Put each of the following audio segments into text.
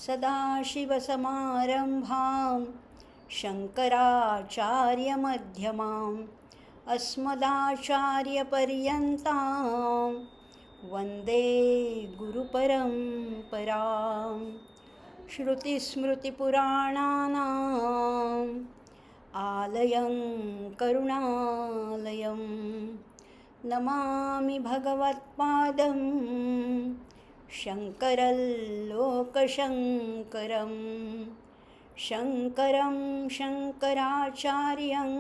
सदाशिवसमारंभां शङ्कराचार्यमध्यमाम् अस्मदाचार्यपर्यन्तां वन्दे गुरुपरम्परां। श्रुतिस्मृतिपुराणानाम् आलयं करुणालयं नमामि भगवत्पादं शङ्करल्लोकशङ्करं शङ्करं शङ्कराचार्यं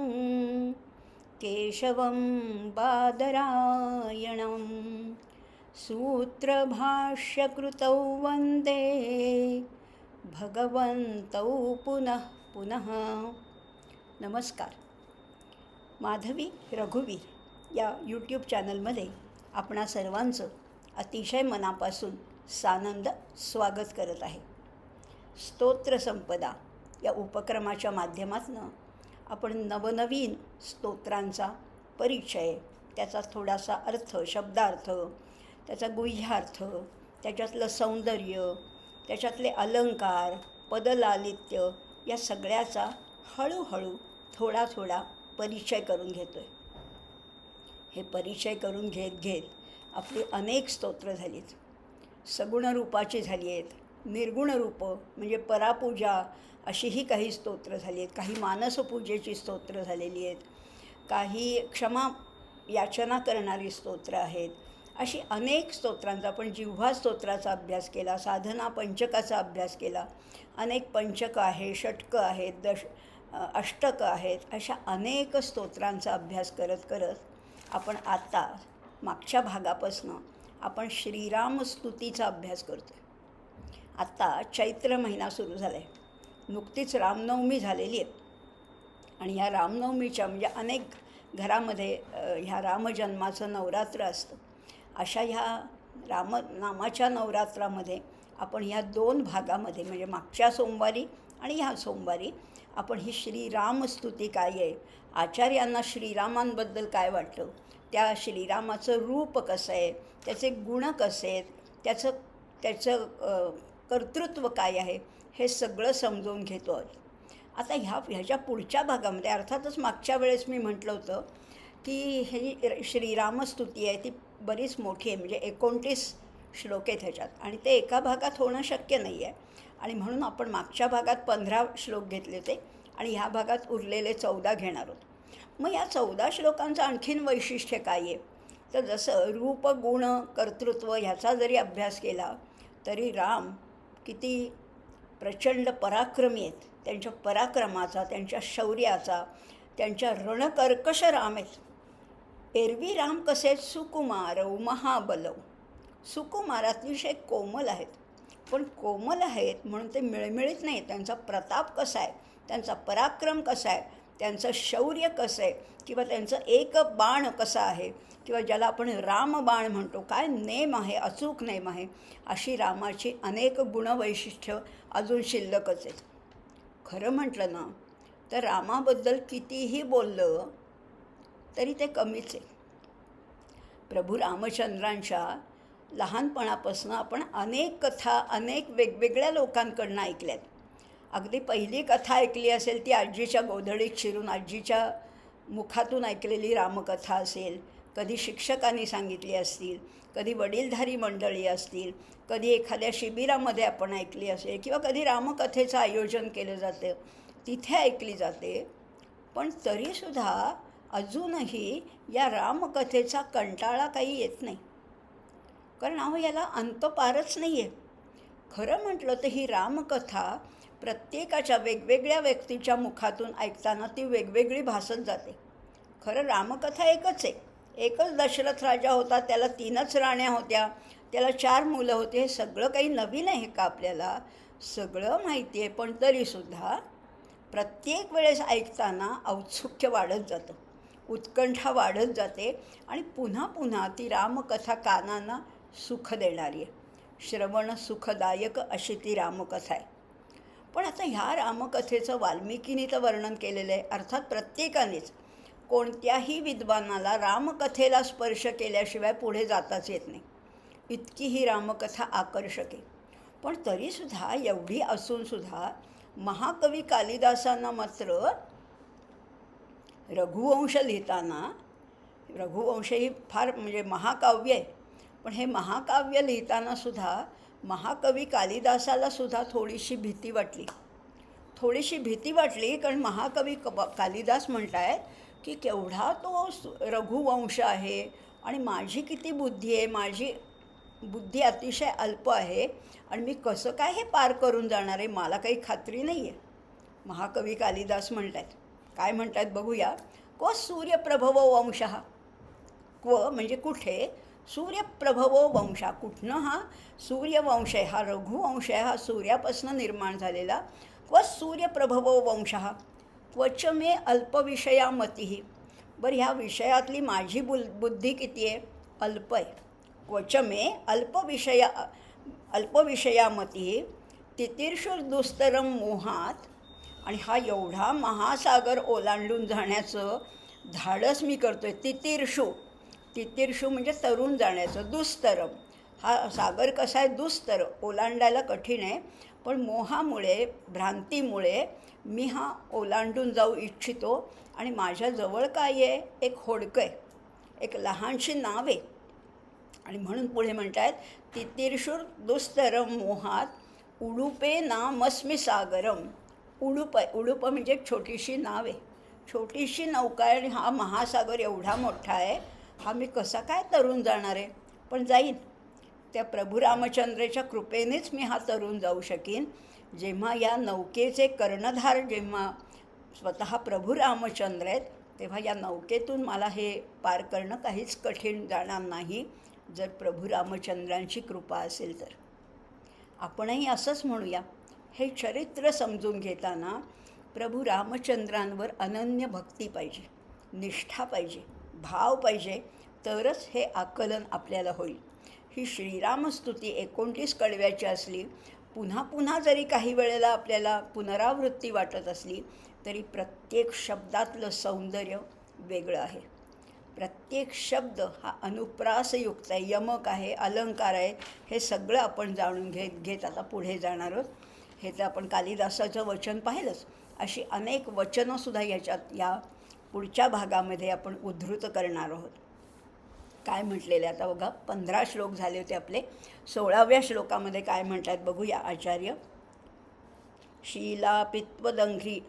केशवं बादरायणं सूत्रभाष्यकृतौ वन्दे भगवन्तौ पुनः पुनः। नमस्कार. माधवी रघुवीर या यूट्यूब चॅनलमध्ये आपणा सर्वांचं अतिशय मनापासून सानंद स्वागत करत आहे. स्तोत्रसंपदा या उपक्रमाच्या माध्यमातून आपण नवनवीन स्तोत्रांचा परिचय, त्याचा थोडासा अर्थ, शब्दार्थ, त्याचा गुह्यार्थ, त्याच्यातलं सौंदर्य, त्याच्यातले अलंकार, पदलालित्य या सगळ्याचा हळूहळू थोडा थोडा परिचय करून घेतो आहे. हे परिचय करून घेत घेत आपली अनेक स्तोत्र झालीत. सगुण रूपाची झाली आहेत, निर्गुण रूप म्हणजे परापूजा अशीही काही स्तोत्र झाली आहेत, काही मानसपूजेची स्तोत्र झालेली आहेत, काही क्षमा याचना करणारी स्तोत्र आहेत. अशी अनेक स्तोत्रांचा आपण जिव्हा स्तोत्राचा अभ्यास केला, साधना पंचकाचा अभ्यास केला, अनेक पंचकं आहे, षटकं आहेत, अष्टकं आहेत. अशा अनेक स्तोत्रांचा अभ्यास करत करत आपण आता मागच्या भागापासून आपण श्रीरामस्तुतीचा अभ्यास करतो आहे. आत्ता चैत्र महिना सुरू झाला आहे. नुकतीच रामनवमी झालेली आहे आणि ह्या रामनवमीच्या म्हणजे अनेक घरामध्ये ह्या रामजन्माचं नवरात्र असतं. अशा ह्या रामनामाच्या नवरात्रामध्ये आपण ह्या दोन भागामध्ये म्हणजे मागच्या सोमवारी आणि ह्या सोमवारी आपण ही श्रीरामस्तुती काय आहे, आचार्यांना श्रीरामांबद्दल काय वाटतं, त्या श्रीरामाचं रूप कसं आहे, त्याचे गुण कसे आहेत, त्याचं कर्तृत्व काय आहे, हे सगळं समजून घेतो आहोत. आता ह्याच्या पुढच्या भागामध्ये अर्थातच मागच्या वेळेस मी म्हटलं होतं की ही श्रीरामस्तुती आहे ती बरीच मोठी आहे, म्हणजे 29 श्लोक आहेत ह्याच्यात आणि ते एका भागात होणं शक्य नाही आहे. आणि म्हणून आपण मागच्या भागात 15 श्लोक घेतले होते आणि ह्या भागात उरलेले 14 घेणार आहोत. मग या 14 श्लोकांचं आणखीन वैशिष्ट्य काय आहे, तर जसं रूप, गुण, कर्तृत्व ह्याचा जरी अभ्यास केला तरी राम किती प्रचंड पराक्रमी आहेत. त्यांच्या पराक्रमाचा, त्यांच्या शौर्याचा, त्यांच्या रणकर्कश राम आहेत. एरवी राम कसे सुकुमारौ महाबलौ, सुकुमार अतिशय कोमल आहेत, पण कोमल आहेत म्हणून ते मिळमिळीत नाही. त्यांचा प्रताप कसा आहे, त्यांचा पराक्रम कसा आहे, त्यांचं शौर्य कसं आहे, किंवा त्यांचं एक बाण कसं आहे, किंवा ज्याला आपण रामबाण म्हणतो, काय नेम आहे, अचूक नेम आहे. अशी रामाची अनेक गुणवैशिष्ट्य अजून शिल्लकच आहेत. खरं म्हटलं ना तर रामाबद्दल कितीही बोललं तरी ते कमीच आहे. प्रभू रामचंद्रांच्या लहानपणापासून आपण अनेक कथा अनेक वेगवेगळ्या लोकांकडून ऐकल्यात. अगदी पहिली कथा ऐकली असेल ती आजीच्या गोधडीत शिरून आजीच्या मुखातून ऐकलेली रामकथा असेल, कधी शिक्षकांनी सांगितली असतील, कधी वडीलधारी मंडळी असतील, कधी एखाद्या शिबिरामध्ये आपण ऐकली असेल, किंवा कधी रामकथेचं आयोजन केलं जातं तिथे ऐकली जाते. पण तरीसुद्धा अजूनही या रामकथेचा कंटाळा काही येत नाही, कारण अहो याला अंत पारच नाही आहे. खरं म्हटलं तर ही रामकथा प्रत्येकाच्या वेगवेगळ्या व्यक्तीच्या मुखातून ऐकताना ती वेगवेगळी भासत जाते. खरं रामकथा एकच आहे. एकच दशरथ राजा होता, त्याला 3च राण्या होत्या, त्याला 4 मुलं होती. हे सगळं काही नवीन आहे का आपल्याला? सगळं माहिती आहे, पण तरीसुद्धा प्रत्येक वेळेस ऐकताना औत्सुक्य वाढत जातं, उत्कंठा वाढत जाते आणि पुन्हा पुन्हा ती रामकथा कानांना सुख देणारी आहे, श्रवण सुखदायक अशी ती रामकथा आहे. पण आता ह्या रामकथेचं वाल्मिकीने तर वर्णन केलेलं आहे. अर्थात प्रत्येकानेच, कोणत्याही विद्वानाला रामकथेला स्पर्श केल्याशिवाय पुढे जाताच येत नाही. इतकी ही रामकथा आकर्षक आहे. पण तरीसुद्धा एवढी असूनसुद्धा महाकवी कालिदासांना मात्र रघुवंश लिहिताना, रघुवंश ही फार म्हणजे महाकाव्य आहे, पण हे महाकाव्य लिहितानासुद्धा महाकवी कालिदासालासुद्धा थोडीशी भीती वाटली. कारण महाकवी कालिदास म्हणत आहेत की केवढा तो रघुवंश आहे आणि माझी किती बुद्धी आहे, माझी बुद्धी अतिशय अल्प आहे आणि मी कसं काय हे पार करून जाणार आहे, मला काही खात्री नाही आहे. महाकवी कालिदास म्हणत आहेत, काय म्हणत आहेत बघूया. क्व सूर्यप्रभवो वंशः, क्व म्हणजे कुठे, सूर्यप्रभवो वंशा, कुठनं हा सूर्यवंश आहे, हा रघुवंश आहे, हा सूर्यापासून निर्माण झालेला. क्व सूर्यप्रभवो वंशः क्वच मे अल्पविषया मतिः. बरं, ह्या विषयातली माझी बुद्धी किती आहे, अल्प आहे. क्वच मे अल्पविषया मतिः तितीर्षु दुस्तरम मोहात. आणि हा एवढा महासागर ओलांडून जाण्याचं धाडस मी करतो आहे. तितीर्षु म्हणजे तरुण जाण्याचं. दुस्तरम, हा सागर कसा आहे, दुस्तर, ओलांडायला कठीण आहे, पण मोहामुळे, भ्रांतीमुळे मी हा ओलांडून जाऊ इच्छितो. आणि माझ्याजवळ काय आहे, एक होडकं आहे, एक लहानशी नाव आहे. आणि म्हणून पुढे म्हणत आहेत, तितीर्षुर दुस्तरम मोहात उडुपे नामस्मि सागरम. उडूप आहे, उडूप म्हणजे एक छोटीशी नाव आहे, छोटीशी नौका आहे. आणि हा महासागर एवढा मोठा आहे, हा मी कसा काय तरून जाणार आहे, पण जाईन. त्या प्रभू रामचंद्राच्या कृपेनेच मी हा तरून जाऊ शकीन. जेव्हा या नौकेचे कर्णधार जेव्हा स्वतः प्रभू रामचंद्र आहेत, तेव्हा या नौकेतून मला हे पार करणं काहीच कठीण जाणार नाही, जर प्रभू रामचंद्रांची कृपा असेल तर. आपणही असंच म्हणूया. हे चरित्र समजून घेताना प्रभू रामचंद्रांवर अनन्य भक्ती पाहिजे, निष्ठा पाहिजे, भाव पाहिजे, तरच हे आकलन आपल्याला होईल. ही श्रीरामस्तुती 29 कडव्याची असली, पुन्हा पुन्हा जरी काही वेळेला आपल्याला पुनरावृत्ती वाटत असली, तरी प्रत्येक शब्दातलं सौंदर्य वेगळं आहे. प्रत्येक शब्द हा अनुप्रासयुक्त आहे, यमक आहे, अलंकार आहे. हे सगळं आपण जाणून घेत आता पुढे जाणार आहोत. हे तर आपण कालिदासाचं वचन पाहिलंच. अशी अनेक वचनंसुद्धा या पुढच्या भागामध्ये आपण उद्धृत करणार आहोत. काय म्हटलेलं आहे आता बघा. 15 श्लोक झाले होते आपले. 16व्या श्लोकामध्ये काय म्हणतात बघूया आचार्य. शीलापित्वदंघ्री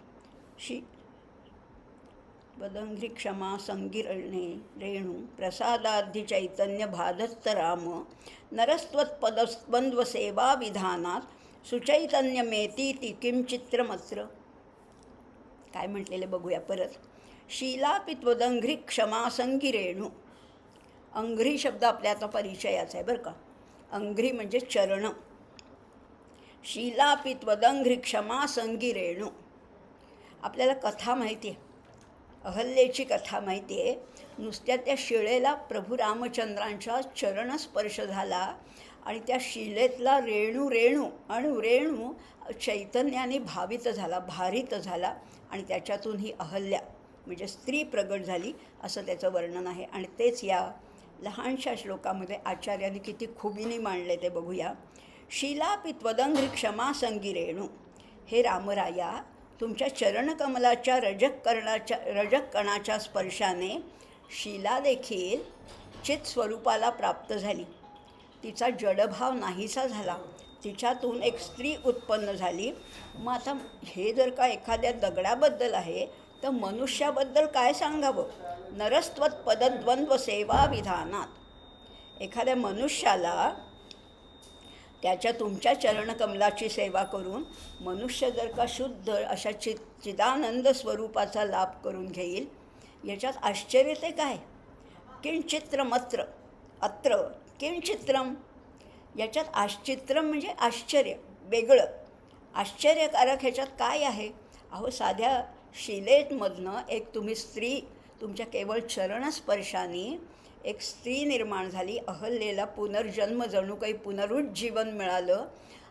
वदंघ्री क्षमा संगिरणे रेणू प्रसादाधी चैतन्य भादत्त राम नरस्त्वत्पदस्वंद्व सेवा विधानात सुचैतन्यमेतीति किं चित्रमत्र. काय म्हटलेले बघूया परत. शीलापित्वदंघ्री क्षमा संगिरेणू. अंघ्री शब्द आपल्या आता परिचयाचा आहे बरं का. अंघ्री म्हणजे चरण. शीलापित्वदंघ्री क्षमा संगिरेणू. आपल्याला कथा माहिती आहे, अहल्येची कथा माहिती आहे. नुसत्या त्या शिळेला प्रभू रामचंद्रांचा चरणस्पर्श झाला आणि त्या शिलेतला रेणू चैतन्याने भावित झाला, भारित झाला आणि त्याच्यातून ही अहल्या म्हणजे स्त्री प्रगट झाली, असं त्याचं वर्णन आहे. आणि तेच या लहानशा श्लोकामध्ये आचार्यांनी किती खुबीने मांडले ते बघूया. शीलापित्वदंघ्री क्षमा संगिरेणू. हे रामराया, तुमच्या चरणकमलाच्या रजककणाच्या स्पर्शाने शिला देखील चित स्वरूपाला प्राप्त झाली. तिचा जडभाव नाहीसा झाला, तिच्यातून एक स्त्री उत्पन्न झाली. मग आता हे जर का एखाद्या दगडाबद्दल आहे, तर मनुष्याबद्दल काय सांगावं. नरस्त्वत्पदद्वंद्व सेवा विधानात. एखाद्या मनुष्याला त्याच्या तुमच्या चरणकमलाची सेवा करून मनुष्य जर का शुद्ध अशा चिदानंद स्वरूपाचा लाभ करून घेईल, याच्यात आश्चर्य ते काय. किंचित्रमत्र अत्र किंचित्रम. याच्यात आश्चित्रम म्हणजे आश्चर्य, वेगळं, आश्चर्यकारक ह्याच्यात काय आहे. अहो, साध्या शिलेमधनं एक तुम्ही स्त्री, तुमच्या केवळ चरणस्पर्शाने एक स्त्री निर्माण झाली, अहल्येला पुनर्जन्म, जणू काही पुनरुज्जीवन मिळालं.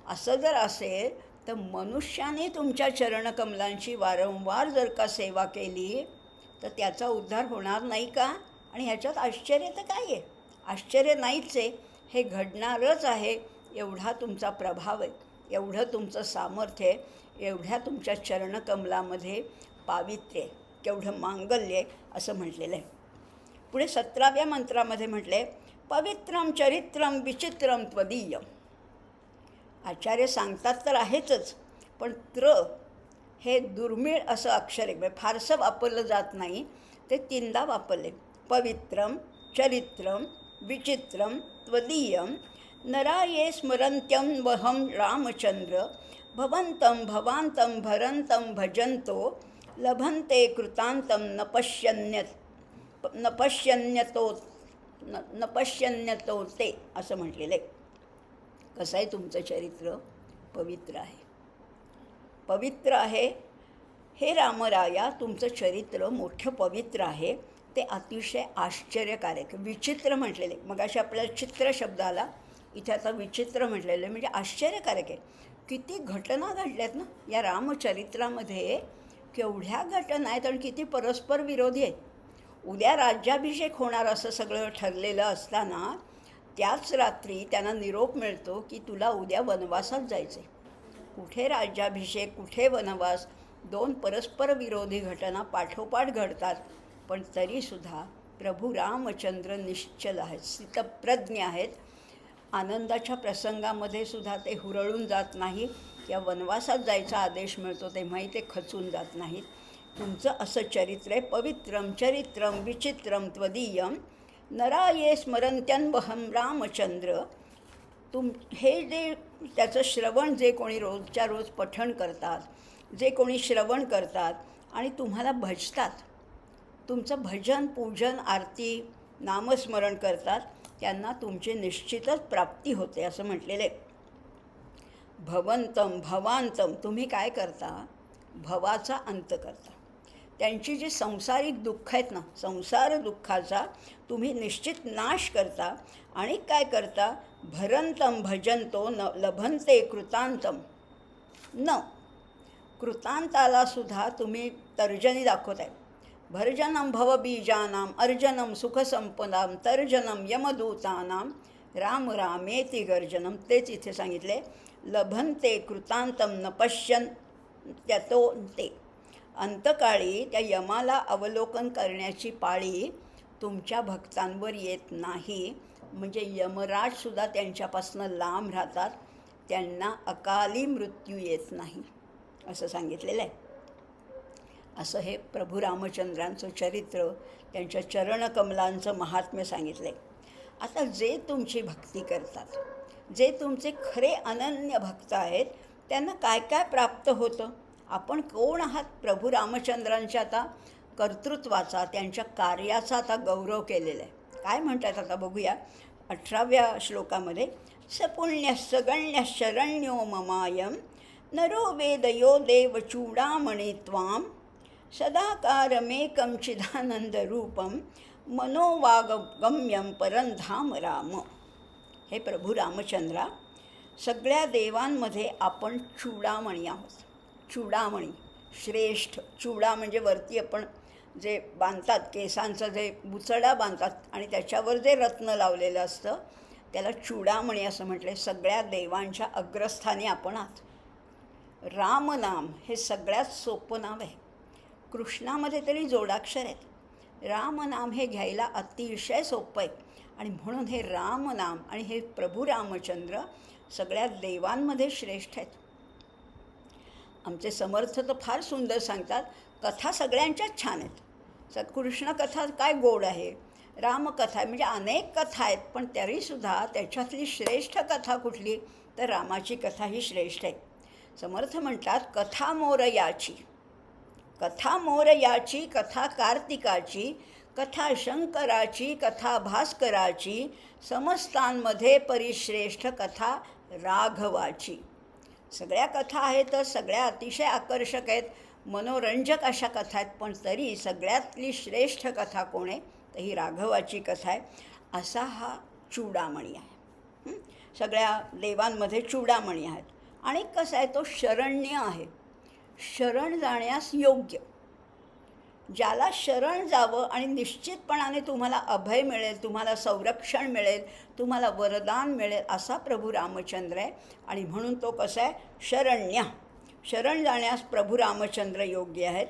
असं जर असेल तर मनुष्याने तुमच्या चरणकमलांची वारंवार जर का सेवा केली तर त्याचा उद्धार होणार नाही का. आणि ह्याच्यात आश्चर्य तर काय आहे. आश्चर्य नाहीच आहे, हे घडणारच आहे. एवढा तुमचा प्रभाव आहे, एवढं तुमचं सामर्थ्य आहे, एवढ्या तुमच्या चरणकमलामध्ये पावित्र्य आहे, केवढं मांगल्य आहे असं म्हटलेलं आहे. पुढे 17व्या मंत्रामध्ये म्हटले, पवित्रम चरित्रम विचित्रम त्वदीयम. आचार्य सांगतात तर आहेतच, पण हे दुर्मिळ असं अक्षर आहे, फारसं वापरलं जात नाही, ते 3दा वापरले. पवित्रम चरित्रम विचित्रम त्वदीयम नराये स्मरन्त्यं वहं रामचंद्र भवन्तं भवान्तं भरन्तं भजन्तो लभन्ते कृतान्तं न पश्यन्यतो ते असं म्हटलेलं आहे. कसं आहे तुमचं चरित्र? पवित्र आहे, पवित्र आहे. हे रामराया, तुमचं चरित्र मोठं पवित्र आहे, ते अतिशय आश्चर्यकारक. विचित्र म्हटलेले, मग अशा आपल्याला चित्र शब्द आला, इथे आता विचित्र म्हटलेलं म्हणजे आश्चर्यकारक आहे. किती घटना घडल्यात ना या रामचरित्रामध्ये, केवढ्या घटना आहेत आणि किती परस्पर विरोधी आहेत. उद्या राज्याभिषेक होणार असं सगळं ठरलेलं असताना त्याच रात्री त्यांना निरोप मिळतो की तुला उद्या वनवासात जायचं आहे. कुठे राज्याभिषेक, कुठे वनवास, 2 परस्पर विरोधी घटना पाठोपाठ घडतात. पण तरीसुद्धा प्रभू रामचंद्र निश्चल आहेत, स्थितप्रज्ञ आहेत. आनंदाच्या प्रसंगामध्ये सुद्धा ते हुरळून जात नाही. या वनवासात जायचा आदेश मिळतो तेव्हाही ते खचून जात नाहीत. तुमचं असं चरित्र आहे. पवित्रम चरित्रम विचित्रम त्वदीयम नराये स्मरन्त्यन्वहं रामचंद्र. हे जे त्याचं श्रवण जे कोणी रोजच्या रोज पठण करतात, जे कोणी श्रवण करतात आणि तुम्हाला भजतात, तुमचं भजन पूजन आरती नामस्मरण करतात, त्यांना तुमची निश्चितच प्राप्ती होते असं म्हटलेलं आहे. भवंतम भवांतम, तुम्ही काय करता? भवाचा अंत करता. त्यांची जी सांसारिक दुःख आहेत ना, संसार दुःखाचा तुम्ही निश्चित नाश करता. आणि काय करता? भरंतम भजंतो न लभन्ते कृतांतम. कृतांतालासुद्धा तुम्ही तर्जनी दाखवत आहे. भर्जनम भवबीजानाम अर्जनम सुखसंपदाम तर्जनम यमदूतानाम राम रामेति गर्जनम. तेच इथे सांगितले. लभन्ते कृतांतम न पश्यन्त्यतो ते. अंतकाळी त्या यमाला अवलोकन करण्याची पाळी तुमच्या भक्तांवर येत नाही. म्हणजे यमराजसुद्धा त्यांच्यापासून लांब राहतात, त्यांना अकाली मृत्यू येत नाही असं सांगितलेलं आहे. असं हे प्रभू रामचंद्रांचं चरित्र, त्यांच्या चरणकमलांचं महात्म्य सांगितलं आहे. आता जे तुमची भक्ती करतात, जे तुमचे खरे अनन्य भक्त आहेत, त्यांना काय काय प्राप्त होतं? आपण कोण आहात? प्रभू रामचंद्रांच्या आता कर्तृत्वाचा, त्यांच्या कार्याचा आता गौरव केलेला आहे. काय म्हणतात आता बघूया. 18व्या श्लोकामध्ये, सपुण्यश्च गण्यश्च शरण्यो ममायम नरो वेदयो देव चूडामणी त्वाम सदाकारमेकं चिदानंदरूपं मनोवागम्यं परंधाम राम. हे प्रभू रामचंद्रा, सगळ्या देवांमध्ये आपण चूडामणी आहोत. चूडामणी, श्रेष्ठ. चूडा म्हणजे वरती आपण जे बांधतात, केसांचं जे बुचडा बांधतात आणि त्याच्यावर जे रत्न लावलेलं असतं त्याला चूडामणी असं म्हटलं. सगळ्या देवांच्या अग्रस्थानी आपण आहात. रामनाम हे सगळ्यात सोपं नाव आहे. कृष्णामध्ये तरी जोडाक्षर आहेत. रामनाम हे घ्यायला अतिशय सोपं आहे. आणि म्हणून हे रामनाम आणि हे प्रभू रामचंद्र सगळ्या देवांमध्ये श्रेष्ठ आहेत. आमचे समर्थ तर फार सुंदर सांगतात. कथा सगळ्यांच्याच छान आहेत. कृष्ण कथा काय गोड आहे, रामकथा म्हणजे अनेक कथा आहेत, पण तरीसुद्धा त्याच्यातली श्रेष्ठ कथा कुठली? तर रामाची कथा ही श्रेष्ठ आहे. समर्थ म्हणतात, कथा मोरयाची, कथा मोरयाची, कथा कार्तिकाची, कथा शंकराची, कथा भास्कराची, समस्तांमध्ये परिश्रेष्ठ कथा राघवाची. सगळ्या कथा आहेत, सगळ्या अतिशय आकर्षक आहेत, मनोरंजक अशा कथा आहेत, पण तरी सगळ्यातली श्रेष्ठ कथा कोण आहे? तर ही राघवाची कथा आहे. असा हा चूडामणी आहे. सगळ्या देवांमध्ये चूडामणी आहेत. आणि कसा आहे तो? शरण्य आहे, शरण जाण्यास योग्य. ज्याला शरण जावं आणि निश्चितपणाने तुम्हाला अभय मिळेल, तुम्हाला संरक्षण मिळेल, तुम्हाला वरदान मिळेल असा प्रभू रामचंद्र आहे. आणि म्हणून तो कसा आहे, शरण्य. शरण जाण्यास प्रभू रामचंद्र योग्य आहेत.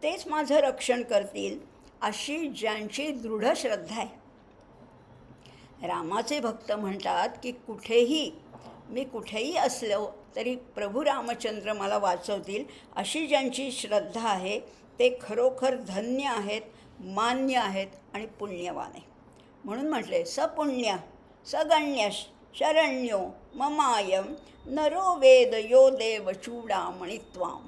तेच माझं रक्षण करतील अशी ज्यांची दृढ श्रद्धा आहे. रामाचे भक्त म्हणतात की मी कुठेही असलो तरी प्रभू रामचंद्र मला वाचवतील अशी ज्यांची श्रद्धा आहे ते खरोखर धन्य आहेत, मान्य आहेत आणि पुण्यवान आहे. म्हणून म्हटले, सपुण्य सगण्य शरण्यो ममायम नरो वेद यो देव चूडामणी त्वाम.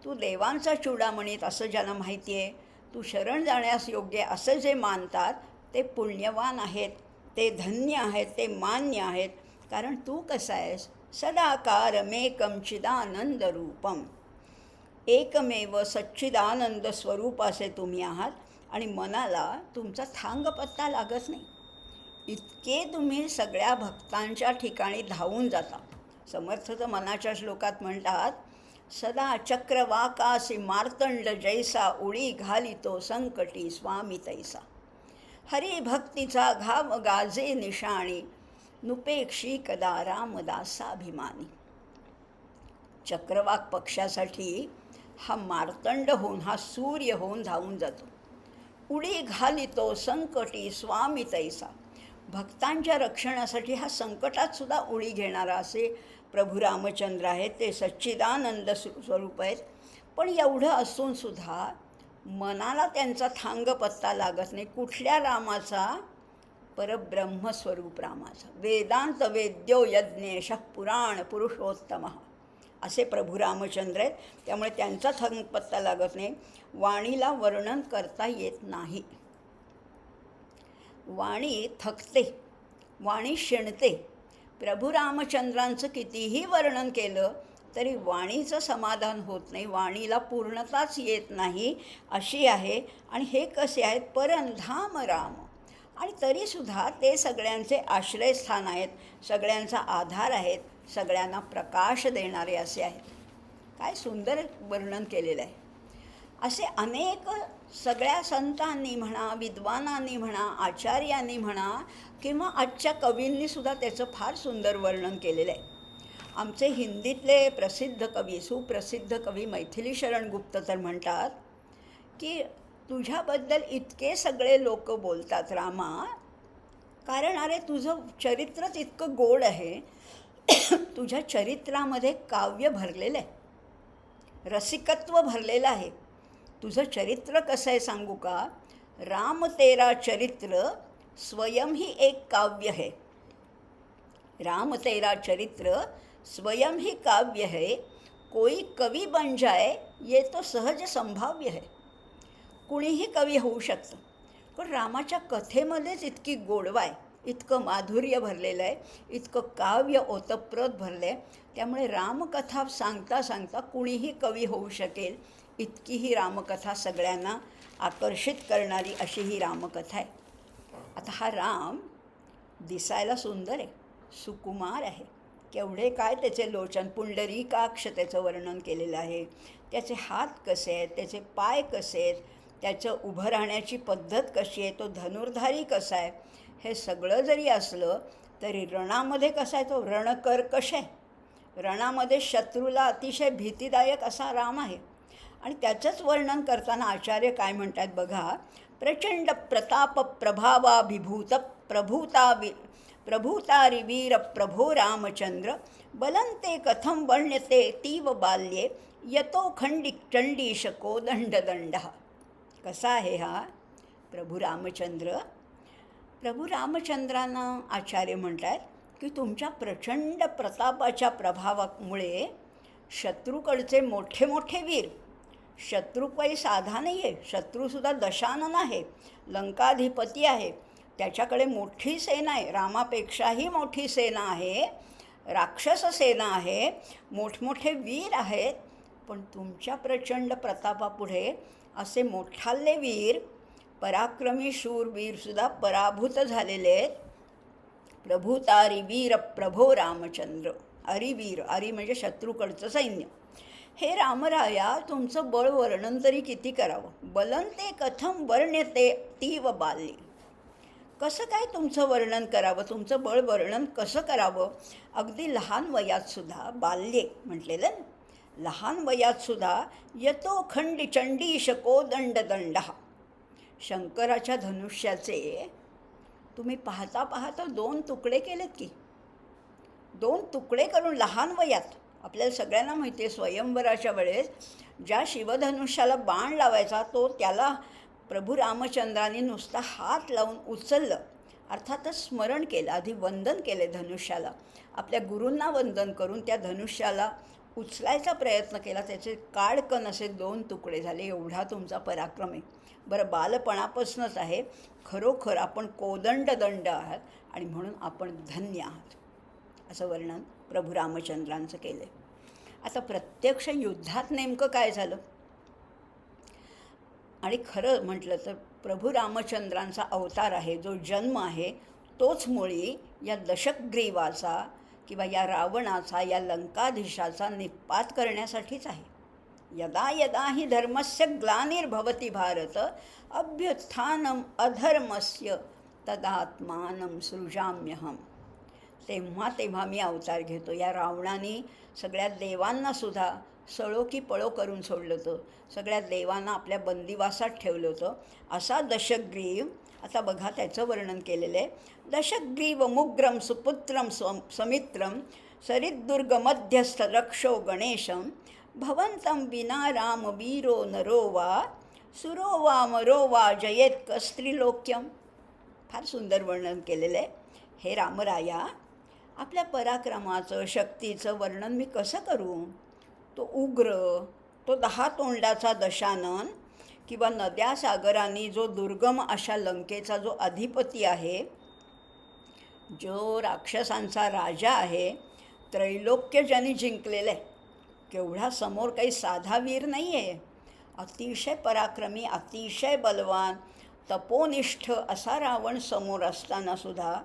तू देवांचा चूडामणीत असं ज्यांना माहिती आहे, तू शरण जाण्यास योग्य असं जे मानतात ते पुण्यवान आहेत, ते धन्य आहेत, ते मान्य आहेत. कारण तू कसा आहेस, सदाकारमेकं चिदानंद रूपम. एकमेव सच्चिदानंद स्वरूप असे तुम्ही आहात आणि मनाला तुमचा थांगपत्ता लागत नाही. इतके तुम्ही सगळ्या भक्तांच्या ठिकाणी धावून जाता. समर्थ तर मनाच्या श्लोकात म्हणतात, सदा चक्रवाकासी मार्तंड जैसा उडी घालितो संकटी स्वामी तैसा. हरिभक्तीचा घाव गाजे निशाणी नुपेक्षी कदा रामदासाभिमानी. चक्रवाक पक्षासाठी हा मार्तंड होऊन, हा सूर्य होऊन धावून जातो. उडी घालितो संकटी स्वामी तैसा. भक्तांच्या रक्षणासाठी हा संकटात सुद्धा उडी घेणारा असे प्रभू रामचंद्र आहेत. ते सच्चिदानंद स्वरूप आहेत. पण एवढं असूनसुद्धा मनाला त्यांचा थांगपत्ता लागत नाही. कुठल्या रामाचा, परब्रह्मस्वरूप रामाचा. वेदांत वेद्यो यज्ञेश पुराण पुरुषोत्तम असे प्रभू रामचंद्र आहेत. त्यामुळे त्यांचा थांगपत्ता लागत नाही. वाणीला वर्णन करता येत नाही. वाणी थकते, वाणी शिणते. प्रभू रामचंद्रांचं कितीही वर्णन केलं तरी वाणीचं समाधान होत नाही, वाणीला पूर्णताच येत नाही अशी आहे. आणि हे कसे आहेत, परंधाम राम. आणि तरीसुद्धा ते सगळ्यांचे आश्रयस्थान आहेत, सगळ्यांचा आधार आहेत, सगळ्यांना प्रकाश देणारे असे आहेत. काय सुंदर वर्णन केलेलं आहे. असे अनेक सगळ्या संतांनी म्हणा, विद्वानांनी म्हणा, आचार्यांनी म्हणा किंवा आजच्या कवींनीसुद्धा त्याचं फार सुंदर वर्णन केलेलं आहे. आमचे हिंदीतले प्रसिद्ध कवी, सुप्रसिद्ध कवी मैथिली शरण गुप्त तर म्हणतात की तुझ्याबद्दल इतके सगळे लोक बोलतात रामा, कारण अरे तुझं चरित्रच इतकं गोड आहे. तुझ्या चरित्रामध्ये काव्य भरलेलं आहे, रसिकत्व भरलेलं आहे. तुझं चरित्र कसं आहे सांगू का, राम तेरा चरित्र स्वयं ही एक काव्य है. राम तेरा चरित्र स्वयं ही काव्य है. कोई कवी बन जाए ये तो सहज संभाव्य है. कुणीही कवी होऊ शकतं, पण रामाच्या कथेमध्येच इतकी गोडवा आहे, इतकं माधुर्य भरलेलं आहे, इतकं काव्य ओतप्रोत भरलं आहे. त्यामुळे रामकथा सांगता सांगता कुणीही कवी होऊ शकेल, इतकी ही रामकथा सगळ्यांना आकर्षित करणारी अशी ही रामकथा आहे. आता हा राम दिसायला सुंदर आहे, सुकुमार आहे. केवढे काय त्याचे लोचन, पुंडरीकाक्ष त्याचं वर्णन केलेलं आहे. त्याचे हात कसे आहेत, त्याचे पाय कसे आहेत, त्याचं उभं राहण्याची पद्धत कशी आहे, तो धनुर्धारी कसा आहे, हे सगळं जरी असलं तरी रणामध्ये कसा आहे, तो रणकर्कश आहे. रणामध्ये शत्रूला अतिशय भीतीदायक असा राम आहे. आणि त्याचंच वर्णन करताना आचार्य काय म्हणतात बघा, प्रचंड प्रताप प्रभावाभिभूत प्रभूतारी वीर प्रभो रामचंद्र बलंते कथम वर्ण्यते तीव बाल्ये यतो चंडीश कोदंडदंड. कसा आहे हा प्रभू रामचंद्र. प्रभू रामचंद्रांना आचार्य म्हणतात की तुमच्या प्रचंड प्रतापाच्या प्रभावामुळे शत्रूकडचे मोठे मोठे वीर, शत्रू काही साधा नाही आहे, शत्रूसुद्धा दशानन आहे, लंकाधिपती आहे, त्याच्याकडे मोठी सेना आहे, रामापेक्षाही मोठी सेना आहे, राक्षस सेना आहे, मोठमोठे वीर आहेत. पण तुमच्या प्रचंड प्रतापापुढे असे मोठाले वीर, पराक्रमी शूरवीरसुद्धा पराभूत झालेले आहेत. प्रभूतारी वीर प्रभो रामचंद्र. अरिवीर, अरी म्हणजे शत्रूकडचं सैन्य. हे रामराया, तुमचं बळ वर्णन तरी किती करावं. बलंते कथम वर्ण्यते तीव बाल्ये. कसं काय तुमचं वर्णन करावं, तुमचं बळ वर्णन कसं करावं. अगदी लहान वयातसुद्धा, बाल्ये म्हटलेलं ना, लहान वयातसुद्धा यतो खंडी चंडीश कोदंड दंडा. शंकराच्या धनुष्याचे तुम्ही पाहता पाहता 2 तुकडे केलेत की. 2 तुकडे करून लहान वयात. आपल्याला सगळ्यांना माहिती आहे, स्वयंवराच्या वेळेस ज्या शिवधनुष्याला बाण लावायचा तो त्याला प्रभू रामचंद्राने नुसता हात लावून उचललं. अर्थातच स्मरण केलं, आधी वंदन केले धनुष्याला. आपल्या गुरूंना वंदन करून त्या धनुष्याला उचलायचा प्रयत्न केला. त्याचे काडकन असे 2 तुकडे झाले. एवढा तुमचा पराक्रम आहे. बरं, बालपणापासूनच आहे. खरोखर आपण कोदंड दंड आहात आणि म्हणून आपण धन्य आहात, असं वर्णन प्रभू रामचंद्रांचं केलं आहे. आता प्रत्यक्ष युद्धात नेमकं काय झालं, आणि खरं म्हटलं तर प्रभू रामचंद्रांचा अवतार आहे, जो जन्म आहे, तोच मुळी या दशग्रीवाचा किंवा या रावणाचा, या लंकाधीशाचा निपात करण्यासाठीच आहे. यदा यदा हि धर्मस्य ग्लानिर्भवति भारत अभ्युत्थानम अधर्मस्य तदात्मानं सृजाम्यहम. तेव्हा तेव्हा मी अवतार घेतो. या रावणाने सगळ्या देवांनासुद्धा सळो की पळो करून सोडलं होतं. सगळ्या देवांना आपल्या बंदिवासात ठेवलं होतं. असा दशग्रीव, आता बघा त्याचं वर्णन केलेलं आहे. दशग्रीव मुग्रम सुपुत्रम समित्रम सरिद्दुर्गमध्यस्थ रक्षो गणेशम भवंतं विना राम वीरो नरो वा सुरो वा मरो वा जयेत कस्त्रिलोक्यम. फार सुंदर वर्णन केलेलं आहे. हे रामराया, आपल्या पराक्रमाचं, शक्तीचं वर्णन मी कसं करू. तो उग्र, तो 10 तोंडाचा दशानन, किंवा नद्या सागरांनी जो दुर्गम अशा लंकेचा जो अधिपती आहे, जो राक्षसांचा राजा आहे, त्रैलोक्य ज्यांनी जिंकलेलं आहे. केवढा समोर काही साधा वीर नाही आहे. अतिशय पराक्रमी, अतिशय बलवान, तपोनिष्ठ असा रावण समोर असतानासुद्धा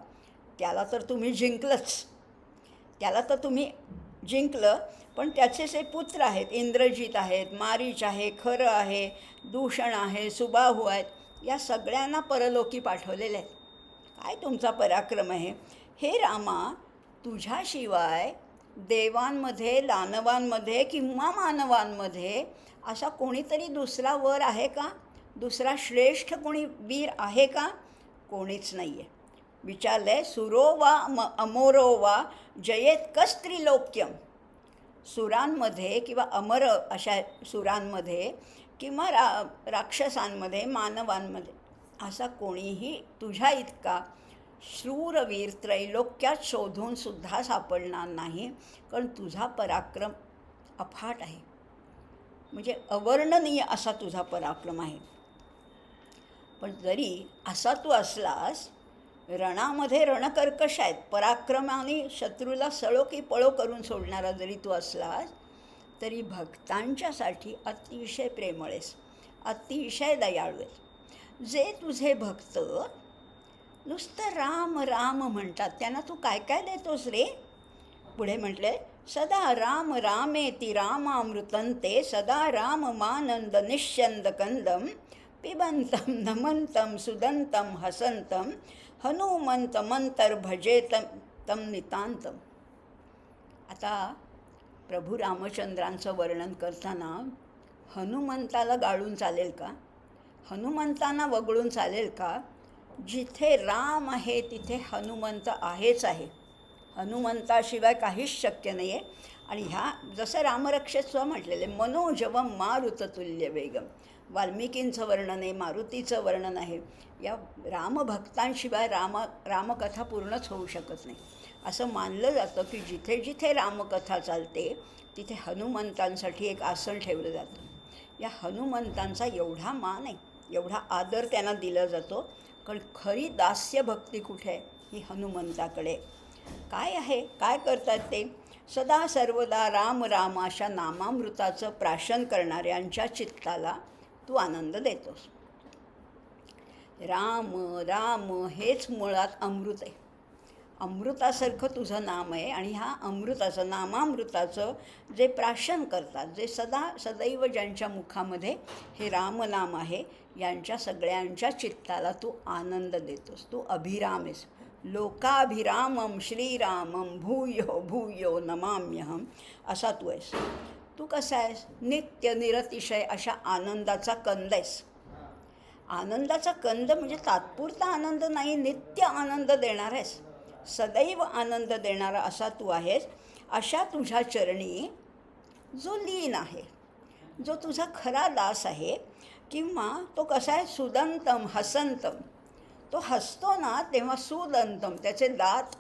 त्याला तर तुम्ही जिंकलंच. त्याला तर तुम्ही जिंकलं, पण त्याचे जे पुत्र आहेत, इंद्रजित आहेत, मारीच आहे, खरं आहे, दूषण आहे, सुबाहू आहेत, या सगळ्यांना परलोकी पाठवलेले आहेत. काय तुमचा पराक्रम आहे. हे रामा, तुझ्याशिवाय देवांमध्ये, दानवांमध्ये किंवा मानवांमध्ये असा कोणीतरी दुसरा वर आहे का. दुसरा श्रेष्ठ कोणी वीर आहे का. कोणीच नाही आहे. विचारलं आहे, सुरो वा अमोरो वा जयेत कस्त्रिलोक्यम. सुरांमध्ये किंवा अमर अशा सुरांमध्ये किंवा राक्षसांमध्ये, मानवांमध्ये असा कोणीही तुझ्या इतका शूरवीर त्रैलोक्यात शोधूनसुद्धा सापडणार नाही. कारण तुझा पराक्रम अफाट आहे. म्हणजे अवर्णनीय असा तुझा पराक्रम आहे. पण जरी असा तू असलास, रणामध्ये रणकर्कश आहेत, पराक्रमाने शत्रूला सळो की पळो करून सोडणारा जरी तू असलास, तरी भक्तांच्यासाठी अतिशय प्रेमळ आहेस, अतिशय दयाळू आहेस. जे तुझे भक्त नुसतं राम राम म्हणतात, त्यांना तू काय काय देतोस रे. पुढे म्हटले, सदा राम रामेति रामामृतंते सदा राम मानंद निश्चंद कंदम पिबंतं नमंतं सुदंतं हसंतं हनुमंत मंतर भजेतं तम नितांतम. आता प्रभू रामचंद्रांचं वर्णन करताना हनुमंताला गाळून चालेल का. हनुमंतांना वगळून चालेल का. जिथे राम आहे तिथे हनुमंत आहेच आहे. हनुमंताशिवाय काहीच शक्य नाही आहे. आणि ह्या जसं रामरक्षेचं म्हटलेलं आहे, मनोजवम मारुततुल्य वेगम. वाल्मिकींचं वर्णन आहे, मारुतीचं वर्णन आहे. या रामभक्तांशिवाय रामकथा पूर्णच होऊ शकत नाही. असं मानलं जातं की जिथे जिथे रामकथा चालते तिथे हनुमंतांसाठी एक आसन ठेवलं जातं. या हनुमंतांचा एवढा मान आहे, एवढा आदर त्यांना दिला जातो. कारण खरी दास्यभक्ती कुठे आहे, ही हनुमंताकडे. काय आहे, काय करतात ते. सदा सर्वदा राम राम अशा नामामृताचं प्राशन करणाऱ्यांच्या चित्ताला तू आनंद देतोस. राम राम हेच मुळात अमृत आहे. अमृतासारखं तुझं नाम आहे आणि ह्या अमृताचं नामामृताचं जे प्राशन करतात, जे सदैव ज्यांच्या मुखामध्ये हे रामनाम आहे, यांच्या सगळ्यांच्या चित्ताला तू आनंद देतोस. तू अभिराम आहेस. लोकाभिरामम श्रीरामम भूयो भूयो नमाम्यहम असा तू आहेस. तू कसा आहेस? नित्य निरतिशय अशा आनंदाचा कंद आहेस. आनंदाचा कंद म्हणजे तात्पुरता आनंद नाही, नित्य आनंद देणार आहेस, सदैव आनंद देणारा असा तू आहेस. अशा तुझ्या चरणी जो लीन आहे, जो तुझा खरा दास आहे, किंवा तो कसा आहे? सुदंतम हसंतम. तो हसतो ना तेव्हा सुदंतम, त्याचे दात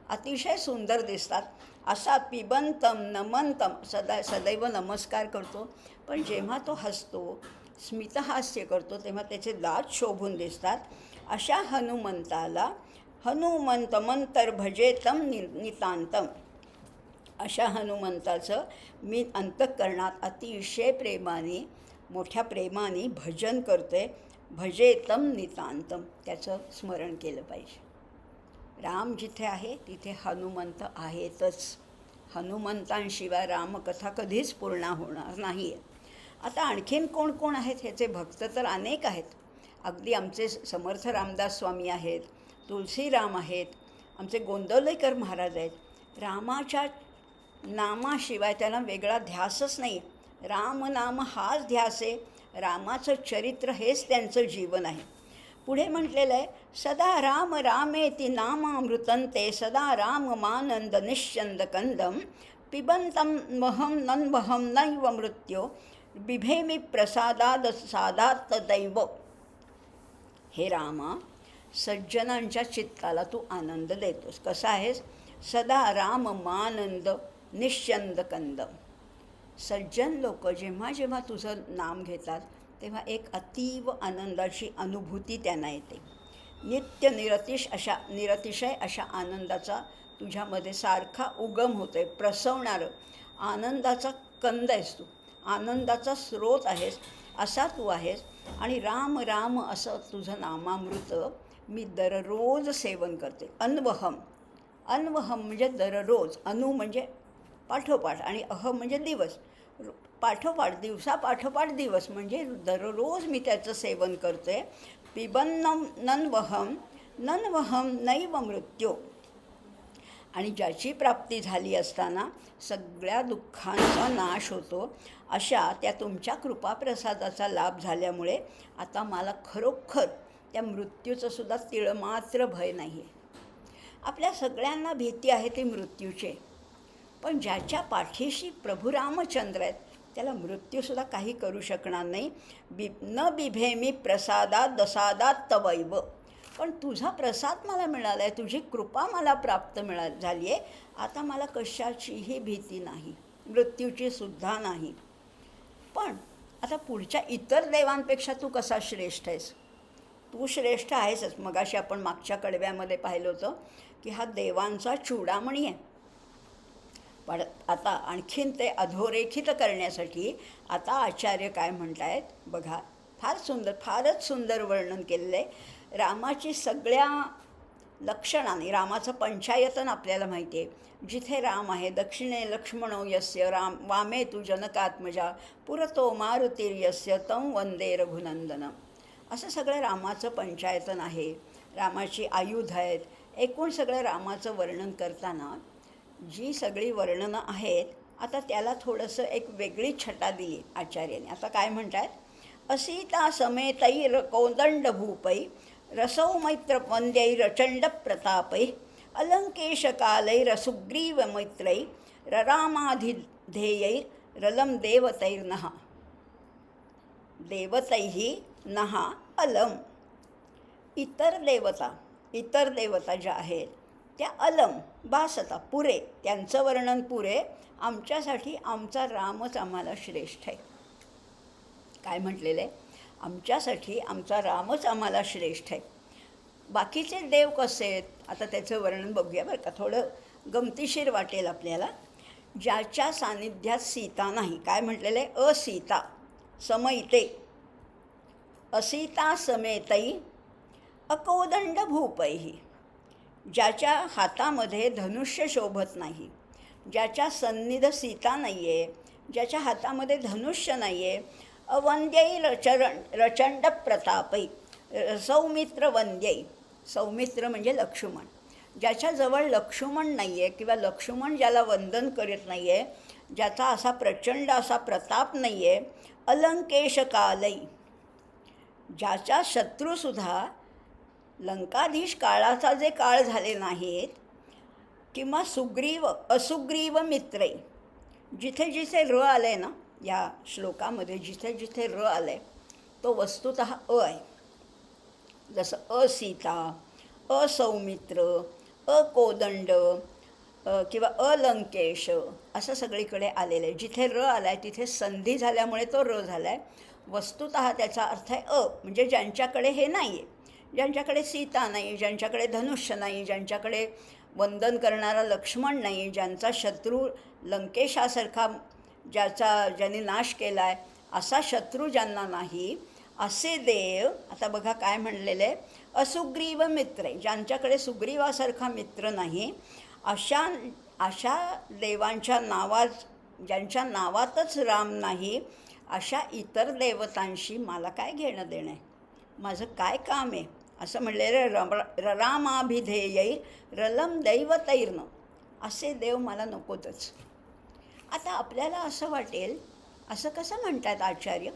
अतिशय सुंदर दिसतात. असा पिबंतम नमंतम, सदैव नमस्कार करतो, पण जेव्हा तो हसतो, स्मितहास्य करतो, तेव्हा त्याचे दात शोभून दिसतात. अशा हनुमंताला हनुमंत मंतर भजेतम नितांतम. अशा हनुमंताचं मी अंतःकरणात अतिशय प्रेमाने, मोठ्या प्रेमाने भजन करते. भजेतम नितांतम, त्याचं स्मरण केलं पाहिजे. राम जिथे आहे तिथे हनुमंत आहेतच. हनुमंतांशिवाय रामकथा कधीच पूर्ण होणार नाही आहे. आता आणखीन कोण कोण आहेत? ह्याचे भक्त तर अनेक आहेत. अगदी आमचे समर्थ रामदास स्वामी आहेत, तुलसीराम आहेत, आमचे गोंदवलेकर महाराज आहेत. रामाच्या नामाशिवाय त्यांना वेगळा ध्यासच नाही. रामनाम हाच ध्यास आहे. रामाचं चरित्र हेच त्यांचं जीवन आहे. पुढे म्हटलेलं आहे, सदा राम रामेति नामामृतंते सदा राममानंद निश्चंद कंदम पिबंतम वहम नन्वहम नैव मृत्यो बिभेमि प्रसादाद सादात दैव. हे रामा, सज्जनांच्या चित्ताला तू आनंद देतोस. कसा आहेस? सदा राममानंद निश्चंद कंदम. सज्जन लोक जेव्हा जेव्हा तुझं नाम घेतात तेव्हा एक अतीव आनंदाची अनुभूती त्यांना येते. नित्य निरतिशय अशा आनंदाचा तुझ्यामध्ये सारखा उगम होतो आहे. प्रसवणारं आनंदाचा कंद आहेस तू, आनंदाचा स्रोत आहेस, असा तू आहेस. आणि राम राम असं तुझं नामामृत मी दररोज सेवन करते. अनवहम म्हणजे दररोज. अनु म्हणजे पाठोपाठ आणि अह म्हणजे दिवस. पाठोपाठ, दिवसापाठोपाठ दिवस, म्हणजे दररोज मी त्याचं सेवन करते. पिबन्नम नन्वहम नैव मृत्यो. आणि ज्याची प्राप्ती झाली असताना सगळ्या दुःखांचा नाश होतो, अशा त्या तुमच्या कृपाप्रसादाचा लाभ झाल्यामुळे आता मला खरोखर त्या मृत्यूचं सुद्धा तिळमात्र भय नाही आहे. आपल्या सगळ्यांना भीती आहे ती मृत्यूची, पण ज्याच्या पाठीशी प्रभू रामचंद्र आहेत त्याला मृत्यूसुद्धा काही करू शकणार नाही. न बिभेमी प्रसादात दसादात तवैव. पण तुझा प्रसाद मला मिळाला आहे, तुझी कृपा मला प्राप्त झाली आहे. आता मला कशाचीही भीती नाही, मृत्यूची सुद्धा नाही. पण आता पुढच्या इतर देवांपेक्षा तू कसा श्रेष्ठ आहेस? तू श्रेष्ठ आहेसच. मगाशी आपण मागच्या कडव्यामध्ये पाहिलं होतं की हा देवांचा चूडामणी आहे. पण आता आणखीन ते अधोरेखित करण्यासाठी आता आचार्य काय म्हणत आहेत बघा. फारच सुंदर वर्णन केलेलं आहे. रामाची सगळ्या लक्षणाने, रामाचं पंचायतन आपल्याला माहिती आहे. जिथे राम आहे, दक्षिणे लक्ष्मणो यस्य राम वामे तु जनकात्मजा पुरतो मारुतिर्यस्य तं वंदे रघुनंदन. असं सगळं रामाचं पंचायतन आहे. रामाची आयुध आहेत. एकूण सगळं रामाचं वर्णन करताना जी सगळी वर्णनं आहेत, आता त्याला थोडंसं एक वेगळी छटा दिली आचार्याने. आता काय म्हणतात? असीता समेतैर कोदंड भूपै रसौ मैत्र वंद्यैरचंड प्रतापै अलंकेशकालैर सुग्रीव मैत्रै ररामाधिधेयैर रलं देवतैर्नः देवतैः नः अलम. इतर देवता ज्या आहेत त्या अलम, बासता, पुरे, त्यांचं वर्णन पुरे. आमच्यासाठी आमचा रामच आम्हाला श्रेष्ठ आहे. काय म्हटलेलं आहे? आमच्यासाठी आमचा रामच आम्हाला श्रेष्ठ आहे. बाकीचे देव कसे आहेत आता त्याचं वर्णन बघूया बरं का. थोडं गमतीशीर वाटेल आपल्याला. ज्याच्या सानिध्यात सीता नाही. काय म्हटलेलं आहे? असीता समैते असीता समेतै अकोदंड भूपैः. ज्याच्या हातामध्ये धनुष्य शोभत नाही, ज्याच्या सन्निध सीता नाही आहे, ज्याच्या हातामध्ये धनुष्य नाही आहे, अवंद्यै रचंड प्रतापै सौमित्र वंद्यै, सौमित्र म्हणजे लक्ष्मण, ज्याच्याजवळ लक्ष्मण नाही आहे किंवा लक्ष्मण ज्याला वंदन करत नाही आहे, ज्याचा असा प्रचंड असा प्रताप नाही आहे, अलंकेश कालै, ज्याच्या शत्रूसुद्धा लंकाधीश काळाचा जे काळ झाले नाहीत, किंवा असुग्रीव मित्रै, जिथे जिथे र आलं आहे ना या श्लोकामध्ये, जिथे जिथे र आलं आहे तो वस्तुतः आहे. जसं असीता, असौमित्र, अकोदंड किंवा अलंकेश असं सगळीकडे आलेलं आहे. जिथे र आला आहे तिथे संधी झाल्यामुळे तो र झाला आहे. वस्तुतः त्याचा अर्थ आहे म्हणजे ज्यांच्याकडे हे नाही आहे, ज्यांच्याकडे सीता नाही, ज्यांच्याकडे धनुष्य नाही, ज्यांच्याकडे वंदन करणारा लक्ष्मण नाही, ज्यांचा शत्रू लंकेशासारखा ज्याने नाश केला आहे असा शत्रू ज्यांना नाही, असे देव. आता बघा काय म्हणलेलं आहे, असुग्रीव मित्र, ज्यांच्याकडे सुग्रीवासारखा मित्र नाही, अशा देवांच्या ज्यांच्या नावातच राम नाही, अशा इतर देवतांशी मला काय घेणं देणं आहे, माझं काय काम आहे. असं म्हणलेलं ररामाभिधेयै रलम दैवतैर्न, असे देव मला नकोतच. आता आपल्याला असं वाटेल, असं कसं म्हणतात आचार्य,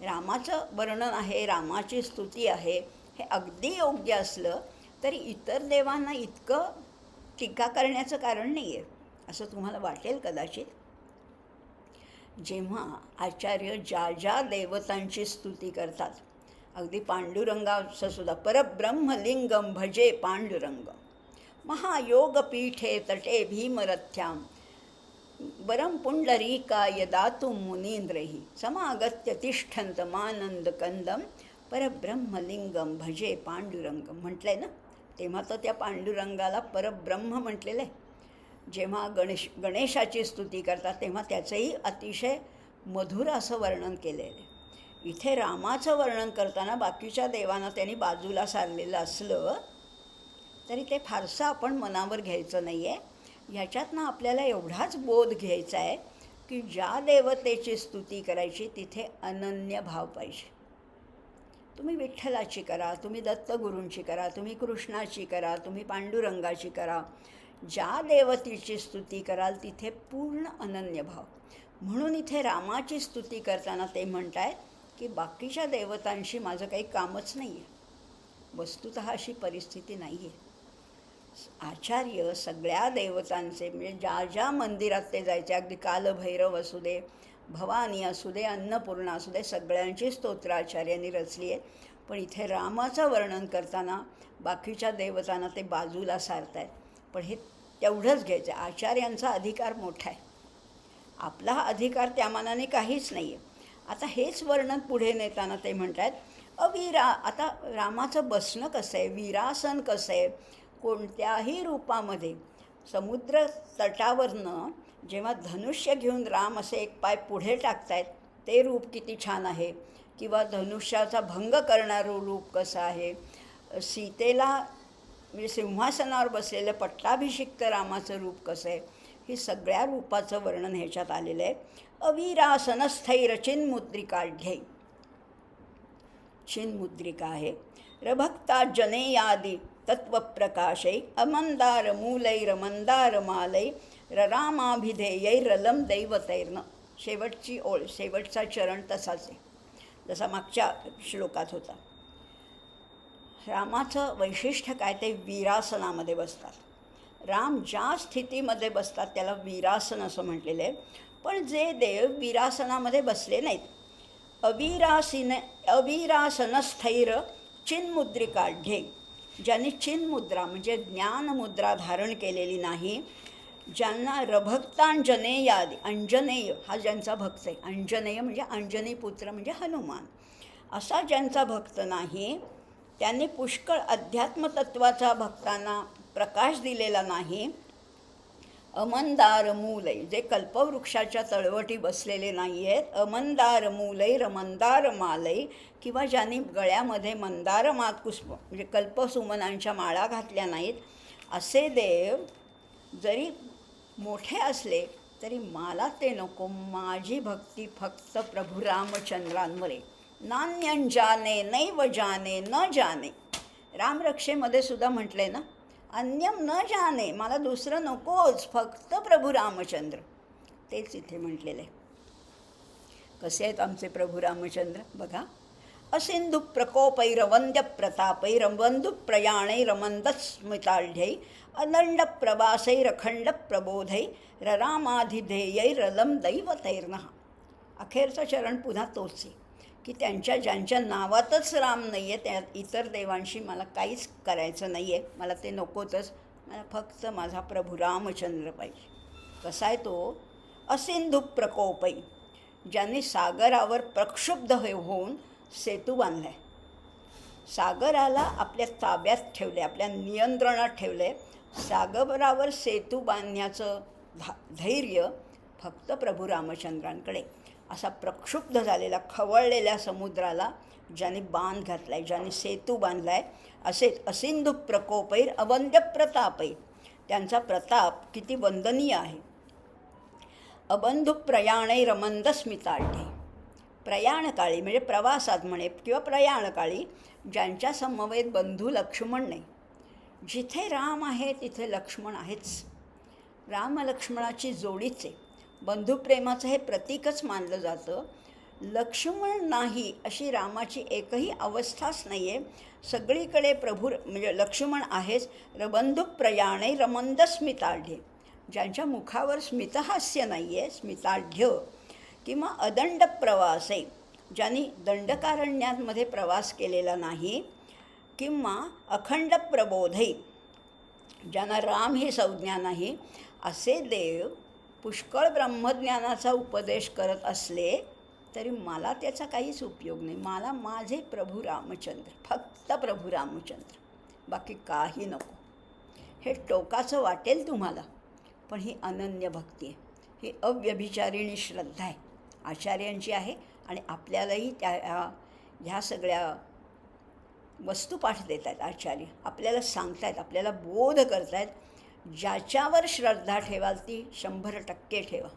रामाचं वर्णन आहे, रामाची स्तुती आहे, हे अगदी योग्य असलं तरी इतर देवांना इतकं टीका करण्याचं कारण नाही आहे असं तुम्हाला वाटेल कदाचित. जेव्हा आचार्य ज्या ज्या देवतांची स्तुती करतात, अगदी पांडुरंगाचं सुद्धा, परब्रह्मलिंगम भजे पांडुरंग, महायोगपीठे तटे भीमरथ्याम वरम पुंडरीकाय दातुं मुनींद्रैः समागत्य तिष्ठन्तमानन्दकन्दं परब्रह्मलिंगम भजे पांडुरंगम म्हटलं आहे ना. तेव्हा तर त्या पांडुरंगाला परब्रह्म म्हटलेलं आहे. जेव्हा गणेशाची स्तुती करतात तेव्हा त्याचंही अतिशय मधुर असं वर्णन केलेलं आहे. इथे रामाचं वर्णन करताना बाकीच्या देवांना त्यांनी बाजूला सारलेलं असलं तरी ते फारसं आपण मनावर घ्यायचं नाही आहे. ह्याच्यातनं आपल्याला एवढाच बोध घ्यायचा आहे की ज्या देवतेची स्तुती करायची तिथे अनन्य भाव पाहिजे. तुम्ही विठ्ठलाची करा, तुम्ही दत्तगुरूंची करा, तुम्ही कृष्णाची करा, तुम्ही पांडुरंगाची करा, ज्या देवतेची स्तुती कराल तिथे पूर्ण अनन्य भाव. म्हणून इथे रामाची स्तुती करताना ते म्हणत आहेत की बाकीच्या देवतांशी माझं काही कामच नाही आहे. वस्तुतः अशी परिस्थिती नाही आहे. आचार्य सगळ्या देवतांचे, म्हणजे ज्या ज्या मंदिरात ते जायचे, अगदी कालभैरव असू दे, भवानी असू दे, अन्नपूर्णा असू दे, सगळ्यांची स्तोत्र आचार्यांनी रचली आहे. पण इथे रामाचं वर्णन करताना बाकीच्या देवतांना ते बाजूला सारत आहेत. पण हे तेवढंच घ्यायचं आहे. आचार्यांचा अधिकार मोठा आहे, आपला हा अधिकार त्या मानाने काहीच नाही आहे. आता हेच वर्णन पुढे नेताना ते म्हणत आहेत आता रामाचं बसणं कसं आहे, वीरासन कसं आहे, कोणत्याही रूपामध्ये समुद्र तटावरनं जेव्हा धनुष्य घेऊन राम असे एक पाय पुढे टाकतायत ते रूप किती छान आहे, किंवा धनुष्याचा भंग करणारं रूप कसं आहे, सीतेला म्हणजे सिंहासनावर बसलेलं पट्टाभिषिक्त रामाचं रूप कसं आहे, हे सगळ्या रूपाचं वर्णन ह्याच्यात आलेलं आहे. अवीरासनस्थैर चिन्मुद्रिकाढ्यै, चिन्मुद्रिका आहे. रभक्ता जनेयादी तत्वप्रकाशै अमंदारमूलैरमंदारमालै ररामाभिधेयैरलं दैवतैर्न. शेवटची ओळ, शेवटचा चरण तसाच आहे जसा मागच्या श्लोकात होता. रामाचं वैशिष्ट्य काय, ते वीरासनामध्ये बसतात. राम ज्या स्थितीमध्ये बसतात त्याला वीरासन असं म्हटलेलं आहे. पण जे देव वीरासनामध्ये बसले नाहीत, अवीरासनस्थैर चिन्मुद्रिकाढ्यै, ज्यांनी चिन्मुद्रा म्हणजे ज्ञानमुद्रा धारण केलेली नाही, ज्यांना रभक्तांजनेयादी, अंजनेय हा ज्यांचा भक्त आहे, अंजनेय म्हणजे अंजनी पुत्र म्हणजे हनुमान, असा ज्यांचा भक्त नाही, त्यांनी पुष्कळ अध्यात्मतत्वाचा भक्तांना प्रकाश दिलेला नाही. अमंदार मूलै, जे कल्पवृक्षाच्या तळवटी बसलेले नाही आहेत, अमंदार मूलै रमंदार मालै, किंवा ज्यांनी गळ्यामध्ये मंदार पुष्प म्हणजे कल्पसुमनांच्या माळा घातल्या नाहीत, असे देव जरी मोठे असले तरी मला ते नको. माझी भक्ती फक्त प्रभू रामचंद्रांवरे. नान्यंजाने नैव जाने न जाने. रामरक्षेमध्ये सुद्धा म्हटले ना, अन्यम न जाने, मला दुसरं नकोच, फक्त प्रभू रामचंद्र. तेच इथे म्हटलेलं आहे. कसे आहेत आमचे प्रभू रामचंद्र बघा. असिंधु प्रकोपैरवंद्य प्रतापैरवंधु प्रयाणैरमंदस्मिताढ्यै अदंड प्रवासैरखंड प्रबोधै ररामाधिधेयैरलं दैवतैर्नः. अखेरचं चरण पुन्हा तोच आहे की ज्यांच्या नावातच राम नाही आहे, त्या इतर देवांशी मला काहीच करायचं नाही आहे, मला ते नकोतच, मला फक्त माझा प्रभू रामचंद्र पाहिजे. कसा आहे तो? असिंधु प्रकोपै, ज्यांनी सागरावर प्रक्षुब्ध होऊन सेतू बांधला आहे. सागराला आपल्या ताब्यात ठेवले, आपल्या नियंत्रणात ठेवले. सागरावर सेतू बांधण्याचं धैर्य फक्त प्रभू रामचंद्रांकडे. असा प्रक्षुब्ध झालेला खवळलेल्या समुद्राला ज्यांनी बांध घातला आहे, ज्यांनी सेतू बांधला आहे, असेच असिंधु प्रकोपैर अवंद्य प्रतापै. त्यांचा प्रताप किती वंदनीय आहे. अबंधु प्रयाणैरमंदस्मिताढ्यै. प्रयाणकाळी म्हणजे प्रवासात म्हणे किंवा प्रयाणकाळी ज्यांच्या समवेत बंधू लक्ष्मण नाही. जिथे राम आहे तिथे लक्ष्मण आहेच. रामलक्ष्मणाची जोडीच आहे. बंधुप्रेमाचं हे प्रतीकच मानलं जातं. लक्ष्मण नाही अशी रामाची एकही अवस्थाच नाही आहे. सगळीकडे प्रभू म्हणजे लक्ष्मण आहेच. बंधु प्रयाणे रमंदस्मिताढ्य, ज्यांच्या मुखावर स्मितहास्य नाही आहे, स्मिताढ्य. किंवा अदंड प्रवास आहे, ज्यांनी दंडकारण्यामध्ये प्रवास केलेला नाही. किंवा अखंड प्रबोधै, ज्यांना राम ही संज्ञा नाही. असे देव पुष्कळ ब्रह्मज्ञानाचा उपदेश करत असले तरी मला त्याचा काहीच उपयोग नाही. मला माझे प्रभू रामचंद्र, फक्त प्रभू रामचंद्र, बाकी काही नको. हे टोकाचं वाटेल तुम्हाला, पण ही अनन्य भक्ती आहे, ही अव्यभिचारिणी श्रद्धा आहे, आचार्यांची आहे. आणि आपल्यालाही ह्या सगळ्या वस्तुपाठ देत आहेत आचार्य. आपल्याला सांगतायत, आपल्याला बोध करतायत. ज्याच्यावर श्रद्धा ठेवाल ती 100% ठेवा.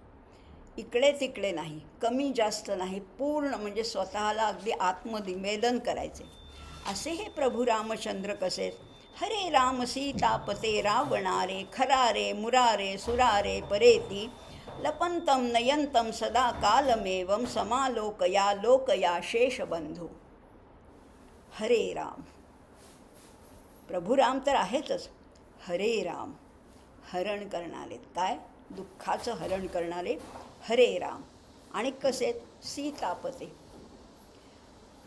इकडे तिकडे नाही, कमी जास्त नाही, पूर्ण म्हणजे स्वतःला अगदी आत्मनिवेदन करायचे. असे हे प्रभू रामचंद्र कसे? हरे राम सीतापते रावणारे खरारे मुरारे सुरारे परेती लपंतम नयंतम सदा कालमेवम समालोकया लोकया शेषबंधू. हरे राम, प्रभू राम तर आहेतच. हरे राम, हरण करणारे, काय दुःखाचं हरण करणारे हरे राम. आणि कसे? सीतापते.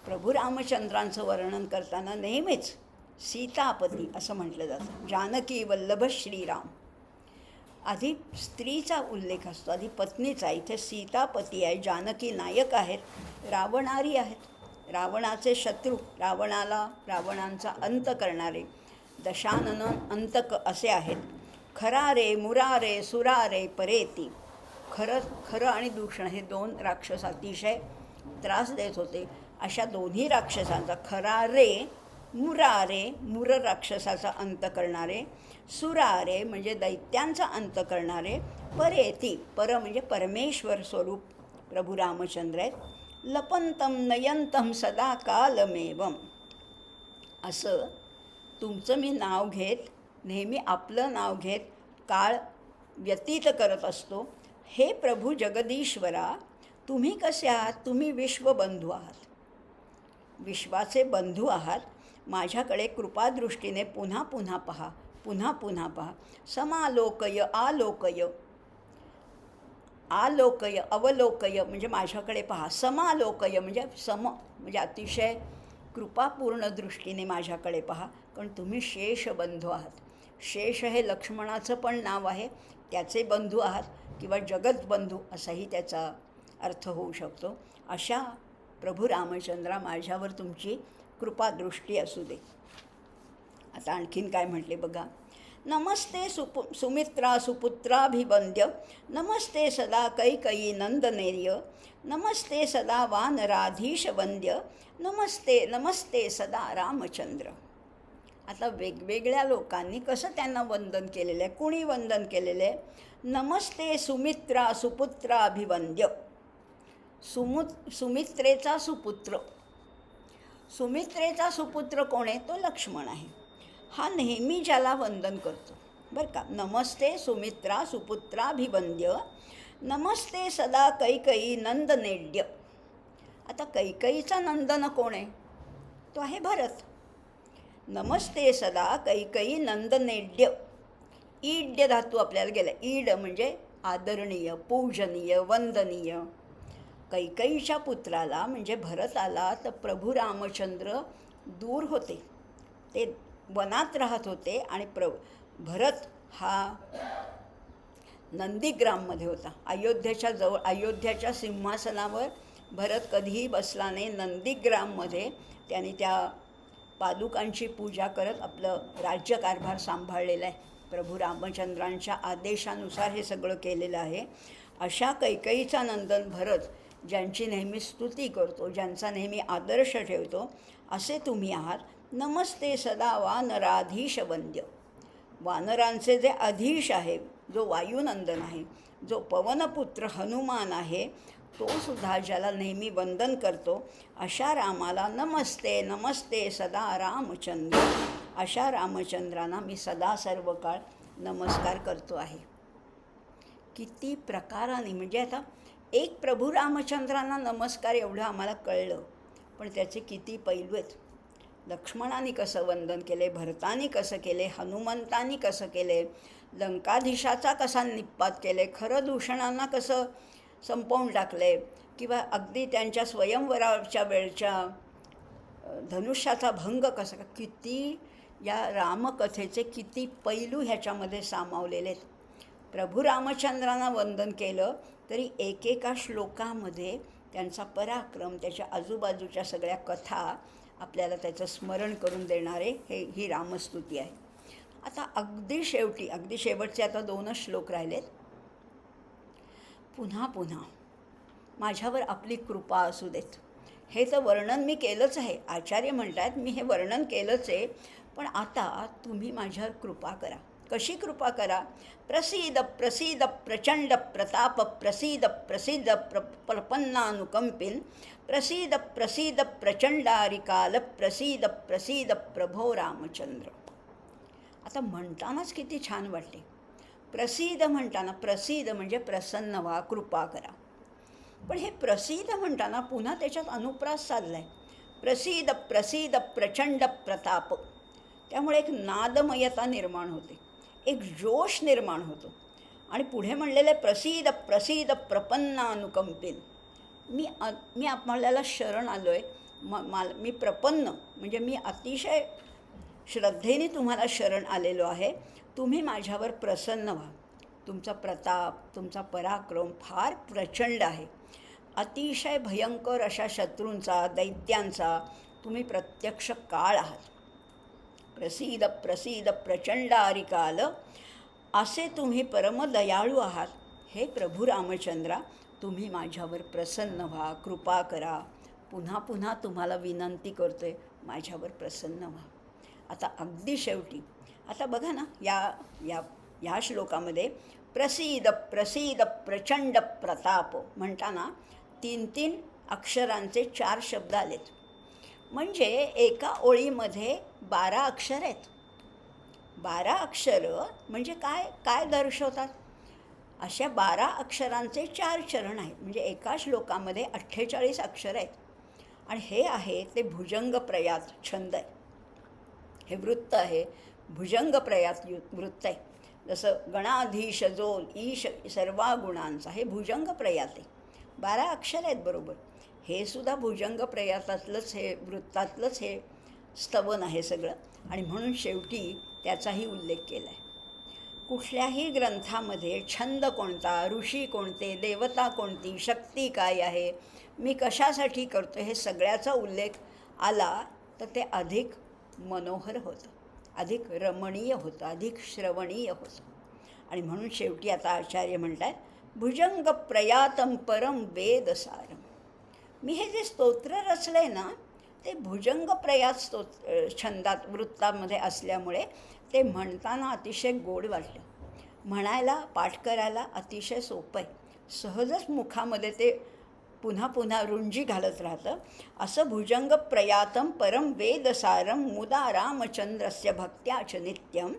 प्रभू रामचंद्रांचं वर्णन करताना नेहमीच सीतापती असं म्हटलं जातं. जानकी वल्लभ श्रीराम. आधी स्त्रीचा उल्लेख असतो, आधी पत्नीचा. इथे सीतापती आहे, जानकी नायक आहेत, रावणारी आहेत, रावणाचे शत्रू, रावणांचा अंत करणारे दशानन अंतक असे आहेत. खरारे मुरारे सुरारे परेती. खरं आणि दूषण हे 2 राक्षस अतिशय त्रास देत होते. अशा दोन्ही राक्षसांचा, खरारे मुरारे, मूर राक्षसाचा अंत करणारे, सुरारे म्हणजे दैत्यांचा अंत करणारे, परेती, पर म्हणजे परमेश्वर स्वरूप प्रभू रामचंद्र आहेत. लपंतम नयंतम सदा कालमेवम. असं तुमचं मी नाव घेत, नेहमी आपलं नाव घेत काळ व्यतीत करत असतो. हे प्रभू जगदीश्वरा, तुम्ही कसे आहात? तुम्ही विश्वबंधू आहात, विश्वाचे बंधू आहात. माझ्याकडे कृपादृष्टीने पुन्हा पुन्हा पहा, पुन्हा पुन्हा पहा. समालोकय आलोकय, आलोकय अवलोकय म्हणजे माझ्याकडे पहा. समालोकय म्हणजे म्हणजे अतिशय कृपापूर्ण दृष्टीने माझ्याकडे पहा. कारण तुम्ही शेषबंधू आहात. शेष हे लक्ष्मणाचं पण नाव आहे, त्याचे बंधू आहात किंवा जगतबंधू असाही त्याचा अर्थ होऊ शकतो. अशा प्रभू रामचंद्रा, माझ्यावर तुमची कृपादृष्टी असू दे. आता आणखीन काय म्हटले बघा. नमस्ते सुमित्रा सुपुत्राभिवंद्य, नमस्ते सदा कैकयी नंदनेर्य, नमस्ते सदा वानराधीश वंद्य, नमस्ते नमस्ते सदा रामचंद्र. आता वेगवेगळ्या लोकांनी कसं त्यांना वंदन केलेलं आहे. कुणी वंदन केलेलं आहे? नमस्ते सुमित्रा सुपुत्रा अभिवंद्य. सुमित्रेचा सुपुत्र. सुमित्रेचा सुपुत्र कोण आहे? तो लक्ष्मण आहे. हा नेहमी ज्याला वंदन करतो बरं का. नमस्ते सुमित्रा सुपुत्राभिवंद्य. नमस्ते सदा कैकयी नंदनेड्य. आता कैकयीचा नंदन कोण आहे? तो आहे भरत. नमस्ते सदा कैकयी नंदनेड्य. ईड्य धातू आपल्याला गेला. ईड म्हणजे आदरणीय, पूजनीय, वंदनीय. कैकयीच्या पुत्राला म्हणजे भरताला तर प्रभू रामचंद्र दूर होते, ते वनात राहत होते आणि भरत हा नंदीग्राममध्ये होता. अयोध्येच्या जवळ, अयोध्याच्या सिंहासनावर भरत कधीही बसला नाही. नंदीग्राममध्ये त्यांनी त्या पादुकांची पूजा करत आपलं राज्यकारभार सांभाळलेला आहे. प्रभू रामचंद्रांच्या आदेशानुसार हे सगळं केलेलं आहे. अशा कैकयीचा नंदन भरत, ज्यांची नेहमी स्तुती करतो, ज्यांचा नेहमी आदर्श ठेवतो, असे तुम्ही आहात. नमस्ते सदा वानराधीश वंद्य. वानरांचे जे अधीश आहे, जो वायुनंदन आहे, जो पवनपुत्र हनुमान आहे, तो सुद्धा ज्याला नेहमी वंदन करतो, अशा रामाला नमस्ते नमस्ते सदा रामचंद्र. अशा रामचंद्रांना मी सदा सर्व काळ नमस्कार करतो आहे. किती प्रकाराने, म्हणजे आता एक प्रभू रामचंद्रांना नमस्कार एवढं आम्हाला कळलं, पण त्याचे किती पैलू आहेत. लक्ष्मणाने कसं वंदन केले, भरतानी कसं केले, हनुमंतानी कसं केले, लंकाधीशाचा कसा निपात केले, खरं दूषणांना कसं संपवून टाकले, किंवा अगदी त्यांच्या स्वयंवराच्या वेळच्या धनुष्याचा भंग कसा, किती या रामकथेचे किती पैलू ह्याच्यामध्ये सामावलेले आहेत. प्रभू रामचंद्रांना वंदन केलं तरी एकेका श्लोकामध्ये त्यांचा पराक्रम, त्याच्या आजूबाजूच्या सगळ्या कथा आपल्याला त्याचं स्मरण करून देणारे ही रामस्तुती आहे. आता अगदी शेवटचे आता 2च श्लोक राहिलेत. पुन्हा पुन्हा माझ्यावर आपली कृपा असू देत. हे तर वर्णन मी केलंच आहे. आचार्य म्हणतात मी हे वर्णन केलंच आहे, पण आता तुम्ही माझ्यावर कृपा करा. कशी कृपा करा? प्रसीद प्रसीद प्रचंड प्रताप प्रसीद प्रसिद्ध प्रपन्नानुकंपिन प्रसीद प्रसीद प्रचंडारिकाल प्रसीद प्रसीद प्रभो रामचंद्र. आता म्हणतानाच किती छान वाटते. प्रसीद म्हणताना, प्रसीद म्हणजे प्रसन्न व्हा, कृपा करा. पण हे प्रसीद म्हणताना पुन्हा त्याच्यात अनुप्रास चालला आहे. प्रसीद प्रसीद प्रचंड प्रताप. त्यामुळे एक नादमयता निर्माण होते, एक जोश निर्माण होतो. आणि पुढे म्हणलेले प्रसीद प्रसीद प्रपन्नानुकंपिन. मी आपल्याला शरण आलो आहे. मी प्रपन्न म्हणजे मी अतिशय श्रद्धेने तुम्हाला शरण आलेलो आहे. तुम्ही माझ्यावर प्रसन्न व्हा. तुमचा प्रताप, तुमचा पराक्रम फार प्रचंड आहे. अतिशय भयंकर अशा शत्रूंचा, दैत्यांचा तुम्ही प्रत्यक्ष काळ आहात. प्रसीद प्रसीद प्रचंडारिकाल, असे तुम्ही परमदयाळू आहात. हे प्रभू रामचंद्रा, तुम्ही माझ्यावर प्रसन्न व्हा, कृपा करा. पुन्हा पुन्हा तुम्हाला विनंती करतोय, माझ्यावर प्रसन्न व्हा. आता अगदी शेवटी आता बघा ना, या श्लोकामध्ये प्रसीद प्रसीद प्रचंड प्रताप म्हणताना 3 अक्षरांचे 4 शब्द आलेत. म्हणजे एका ओळीमध्ये 12 अक्षर आहेत. 12 अक्षरं म्हणजे काय दर्शवतात? अशा 12 अक्षरांचे 4 चरण आहेत. म्हणजे एका श्लोकामध्ये 48 अक्षर आहेत. आणि हे आहे ते भुजंग प्रयात छंद आहे. हे वृत्त आहे, भुजंग प्रयात वृत्त आहे. जसं गणाधीश जो ईश सर्वा गुणांचा, हे भुजंग प्रयात आहे. 12 अक्षर आहेत बरोबर. हे सुद्धा भुजंग प्रयातातलंच, हे वृत्तातलंच हे स्तवन आहे सगळं. आणि म्हणून शेवटी त्याचाही उल्लेख केला आहे. कुठल्याही ग्रंथामध्ये छंद कोणता, ऋषी कोणते, देवता कोणती, शक्ती काय आहे, मी कशासाठी करतो, हे सगळ्याचा उल्लेख आला तर ते अधिक मनोहर होतं, अधिक रमणीय होतं, अधिक श्रवणीय होतं. आणि म्हणून शेवटी आता आचार्य म्हणतात भुजंग प्रयातम परम वेदसारम. मी हे जे स्तोत्र रचलं आहे ना, ते भुजंगप्रयास छंदात वृत्तामध्ये असल्यामुळे ते म्हणताना अतिशय गोड वाटलं. म्हणायला पाठ करायला अतिशय सोपं आहे. सहजच मुखामध्ये ते पुन्हा पुन्हा रुंजी घालत राहतं. असं भुजंग प्रयातं परम वेदसारं मुदा रामचंद्रस्य भक्त्याच नित्यं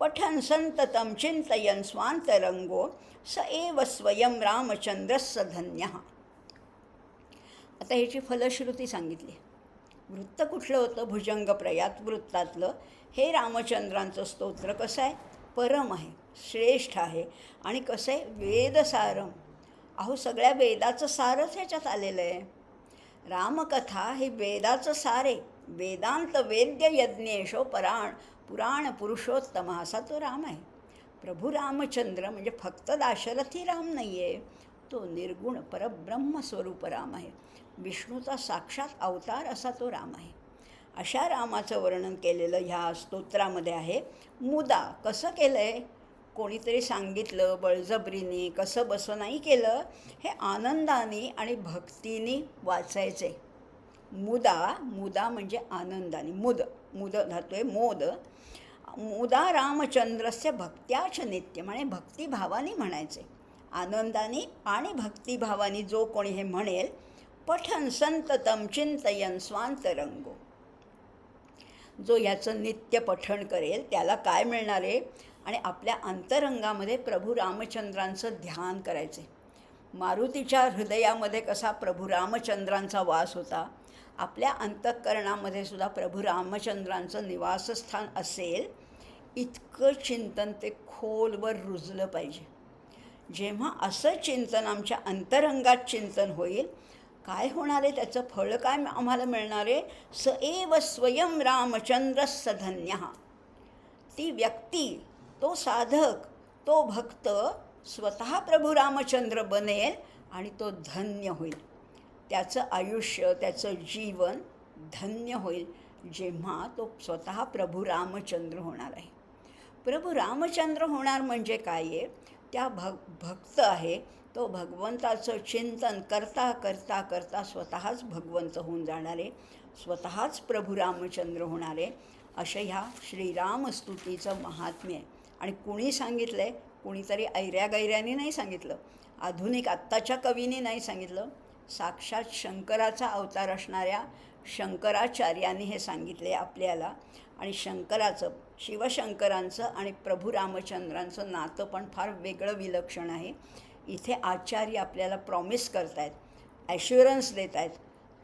पठन संततं चिंतयन् स्वांतरंगो स एव स्वयं रामचंद्रस्य धन्यः. आता ह्याची फलश्रुती सांगितली. वृत्त कुठलं होतं? भुजंग प्रयात वृत्तातलं हे रामचंद्रांचं स्तोत्र कसं आहे? परम आहे, श्रेष्ठ आहे आणि कसं आहे? वेदसारम. अहो सगळ्या वेदाचं सारच ह्याच्यात आलेलं आहे. रामकथा हे वेदाचं सार आहे. वेदांत वेद्य यज्ञेशो पुराण पुरुषोत्तम असा तो राम आहे. प्रभू रामचंद्र म्हणजे फक्त दाशरथी राम नाही आहे, तो निर्गुण परब्रह्मस्वरूप राम आहे. विष्णूचा साक्षात अवतार असा तो राम आहे. अशा रामाचं वर्णन केलेलं ह्या स्तोत्रामध्ये आहे. मुदा कसं केलं आहे? कोणीतरी सांगितलं बळजबरीने, कसं बसं नाही केलं. हे आनंदाने आणि भक्तीने वाचायचे. मुदा म्हणजे आनंदाने. मुद धातू आहे मोद. मुदा रामचंद्रस्य भक्त्याच नित्यम आणि भक्तिभावाने म्हणायचे. आनंदाने आणि भक्तिभावाने जो कोणी हे म्हणेल, पठन संततं चिंतयन् स्वांतरंगो, जो ह्याचं नित्य पठण करेल त्याला काय मिळणार आहे? आणि आपल्या अंतरंगामध्ये प्रभू रामचंद्रांचं ध्यान करायचे. मारुतीच्या हृदयामध्ये कसा प्रभू रामचंद्रांचा वास होता, आपल्या अंतःकरणामध्ये सुद्धा प्रभू रामचंद्रांचं निवासस्थान असेल, इतकं चिंतन ते खोलवर रुजलं पाहिजे. जेव्हा असं चिंतन आमच्या अंतरंगात चिंतन होईल, काय होणार आहे? त्याचं फळ काय आम्हाला मिळणार आहे? स एव स्वयं रामचंद्रस्य धन्यः. ती व्यक्ती, तो साधक, तो भक्त स्वतः प्रभू रामचंद्र बनेल आणि तो धन्य होईल. त्याचं आयुष्य, त्याचं जीवन धन्य होईल जेव्हा तो स्वतः प्रभू रामचंद्र होणार आहे. प्रभू रामचंद्र होणार म्हणजे काय आहे? त्या भक्त आहे तो भगवंताचं चिंतन करता करता करता स्वतःच भगवंत होऊन जाणारे, स्वतःच प्रभू रामचंद्र होणारे. अशा ह्या श्रीरामस्तुतीचं महात्म्य आहे. आणि कुणी सांगितलं आहे? कुणीतरी ऐऱ्यागैऱ्याने नाही सांगितलं, आधुनिक आत्ताच्या कवीने नाही सांगितलं. साक्षात शंकराचा अवतार असणाऱ्या शंकराचार्यांनी हे सांगितले आपल्याला. आणि शंकराचं, शिवशंकरांचं आणि प्रभू रामचंद्रांचं नातं पण फार वेगळं विलक्षण आहे. इथे आचार्य आपल्याला प्रॉमिस करत आहेत, ॲश्युरन्स देत आहेत,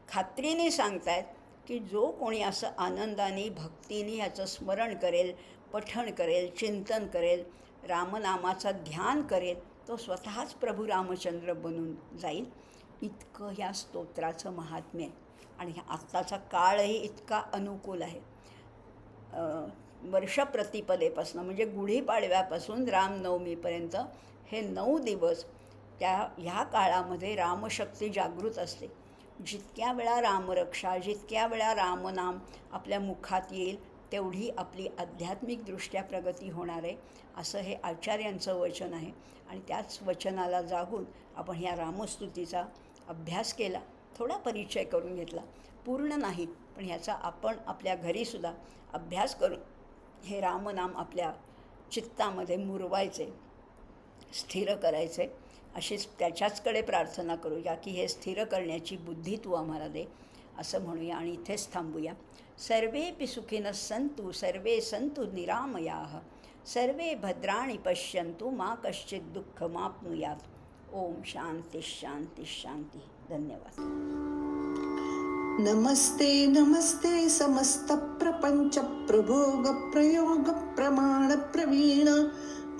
खात्रीने सांगत आहेत की जो कोणी असं आनंदाने भक्तीने ह्याचं स्मरण करेल, पठण करेल, चिंतन करेल, रामनामाचं ध्यान करेल, तो स्वतःच प्रभू रामचंद्र बनून जाईल. इतकं ह्या स्तोत्राचं महात्म्य आहे. आणि आत्ताचा काळही इतका अनुकूल आहे. वर्षप्रतिपदेपासून म्हणजे गुढीपाडव्यापासून रामनवमीपर्यंत हे 9 दिवस ह्या काळामध्ये रामशक्ती जागृत असते. जितक्या वेळा रामरक्षा, जितक्या वेळा रामनाम आपल्या मुखात येईल, तेवढी आपली आध्यात्मिकदृष्ट्या प्रगती होणार आहे, असं हे आचार्यांचं वचन आहे. आणि त्याच वचनाला जागून आपण ह्या रामस्तुतीचा अभ्यास केला, थोडा परिचय करून घेतला, पूर्ण नाही पण ह्याचा आपण आपल्या घरीसुद्धा अभ्यास करून हे रामनाम आपल्या चित्तामध्ये मुरवायचे, स्थिर करायचे. अशीच त्याच्याचकडे प्रार्थना करूया की हे स्थिर करण्याची बुद्धी तू आम्हाला दे, असं म्हणूया. आणि इथेच थांबूया. सर्वेपि सुखिनः सन्तु सर्वे सन्तु निरामयाः सर्वे भद्राणि पश्यन्तु मा कश्चित् दुःखमाप्नुयात्. ओम शांती शांती शांती. धन्यवाद. नमस्ते नमस्ते समस्त प्रपंच प्रभोग प्रयोग प्रमाण प्रवीण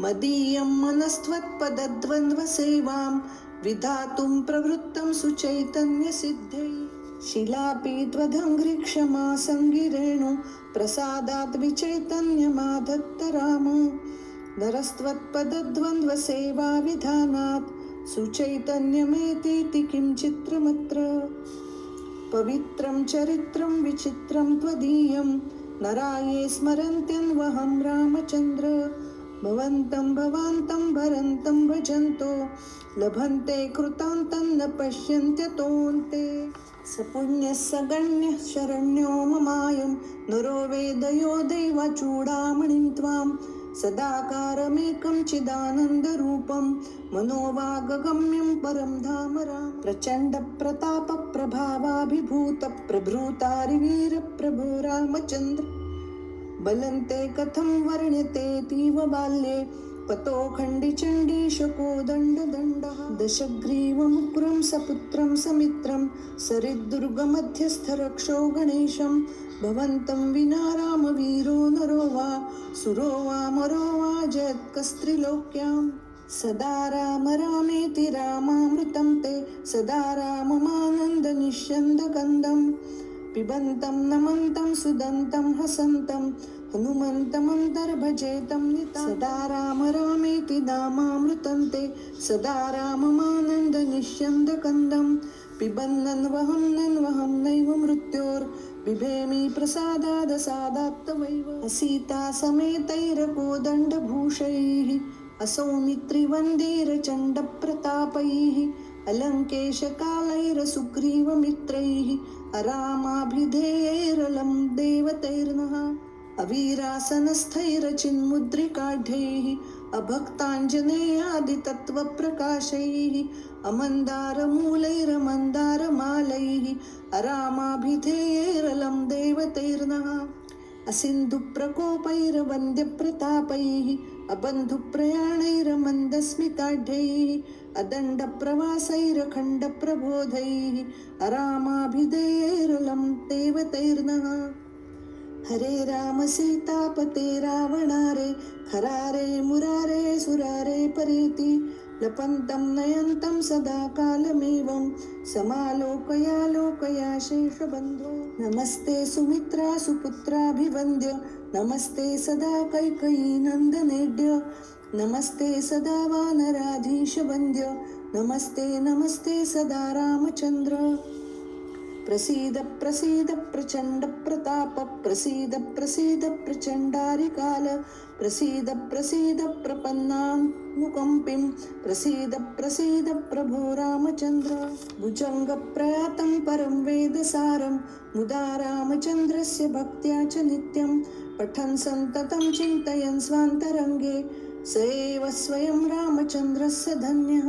मदीयं मनस्त्वत्पदद्वन्द्व सेवां विधातुं प्रवृत्तं सुचैतन्य सिद्धे शिलापि त्वदङ्घ्रि क्षमा संगिरेणु प्रसादात् विचैतन्यमाधत्त राम नरस्त्वत्पदद्वन्द्व सेवा विधानात् सुचैतन्यमेतीति किं चित्रमत्र पवित्रं चरित्रं विचित्रं त्वदीयं नराये स्मरन्त्यन्वहं रामचन्द्र भवन्तं भवान्तं भरन्तं भजन्तो लभन्ते कृतान्तं न पश्यन्त्यतोऽन्ते सपुण्यः सगण्यः शरण्यो ममायं नरो वेदयो दैवचूडामणिं त्वां सदाकारमेकं चिदानन्दरूपं मनोवागगम्यं परं धाम राम प्रचण्डप्रतापप्रभावाभिभूतप्रभृतारिवीरप्रभो रामचन्द्र बलन्ते कथं वर्ण्यतेऽतीव बाल्ये पतो खण्डिचण्डीशकोदण्डदण्डः दशग्रीवमुग्रं सपुत्रं समित्रं सरिद्दुर्गमध्यस्थरक्षो गणेशं भवन्तं विना रामवीरो नरो वा सुरो वा मरो वा जयत्कस्त्रिलोक्यां सदा राम रामेति रामामृतं ते सदा राममानन्दनिष्यन्दगन्धम् पिबन्तं नमन्तं सुदन्तं हसन्तं हनुमन्तमन्तर्भजेतं नितं सदा राम रामेति नामामृतं ते सदा राममानन्दनिष्यन्दकन्दं पिबन्नन्वहं नैव मृत्योर्बिभेमि प्रसादादसादात्तवैव सीता समेतैरकोदण्डभूषैः असौमित्रिवन्दिरचण्डप्रतापैः अलङ्केशकालैरसुग्रीवमित्रैः अरामाभिधेयैरलं देवतैर्नः अवीरासनस्थैरचिन्मुद्रिकाढ्यैः अभक्ताञ्जनेयादितत्त्वप्रकाशैः अमन्दारमूलैरमन्दारमालैः अरामाभिधेयैरलं देवतैर्नः असिन्धुप्रकोपैरवन्द्यप्रतापैः अबन्धुप्रयाणैरमन्दस्मिताढ्यैः अदण्डप्रवासैरखण्डप्रबोधैः अरामाभिधेयैरलं देवतैर्नः हरे राम सीतापते रावणारे खरारे मुरारे सुरारे परेति लपन्तं नयन्तं सदा कालमेवं समालोकया शेषबन्धो नमस्ते सुमित्रा सुपुत्राभिवन्द्य नमस्ते सदा कैकेयीनन्दनेड्य नमस्ते सदा वानराधीशवन्द्य नमस्ते सदा रामचन्द्र प्रसीद प्रसीद प्रचण्ड प्रताप प्रसीद प्रचण्डारिकाल प्रसीद प्रपन्नानुकम्पिं प्रसीद प्रभो रामचन्द्र भुजङ्गप्रयातं परं वेदसारं मुदा रामचन्द्रस्य भक्त्या च नित्यं पठन् सन्ततं चिन्तयन् स्वान्तरङ्गे स एव स्वयं रामचन्द्रस्य धन्यः।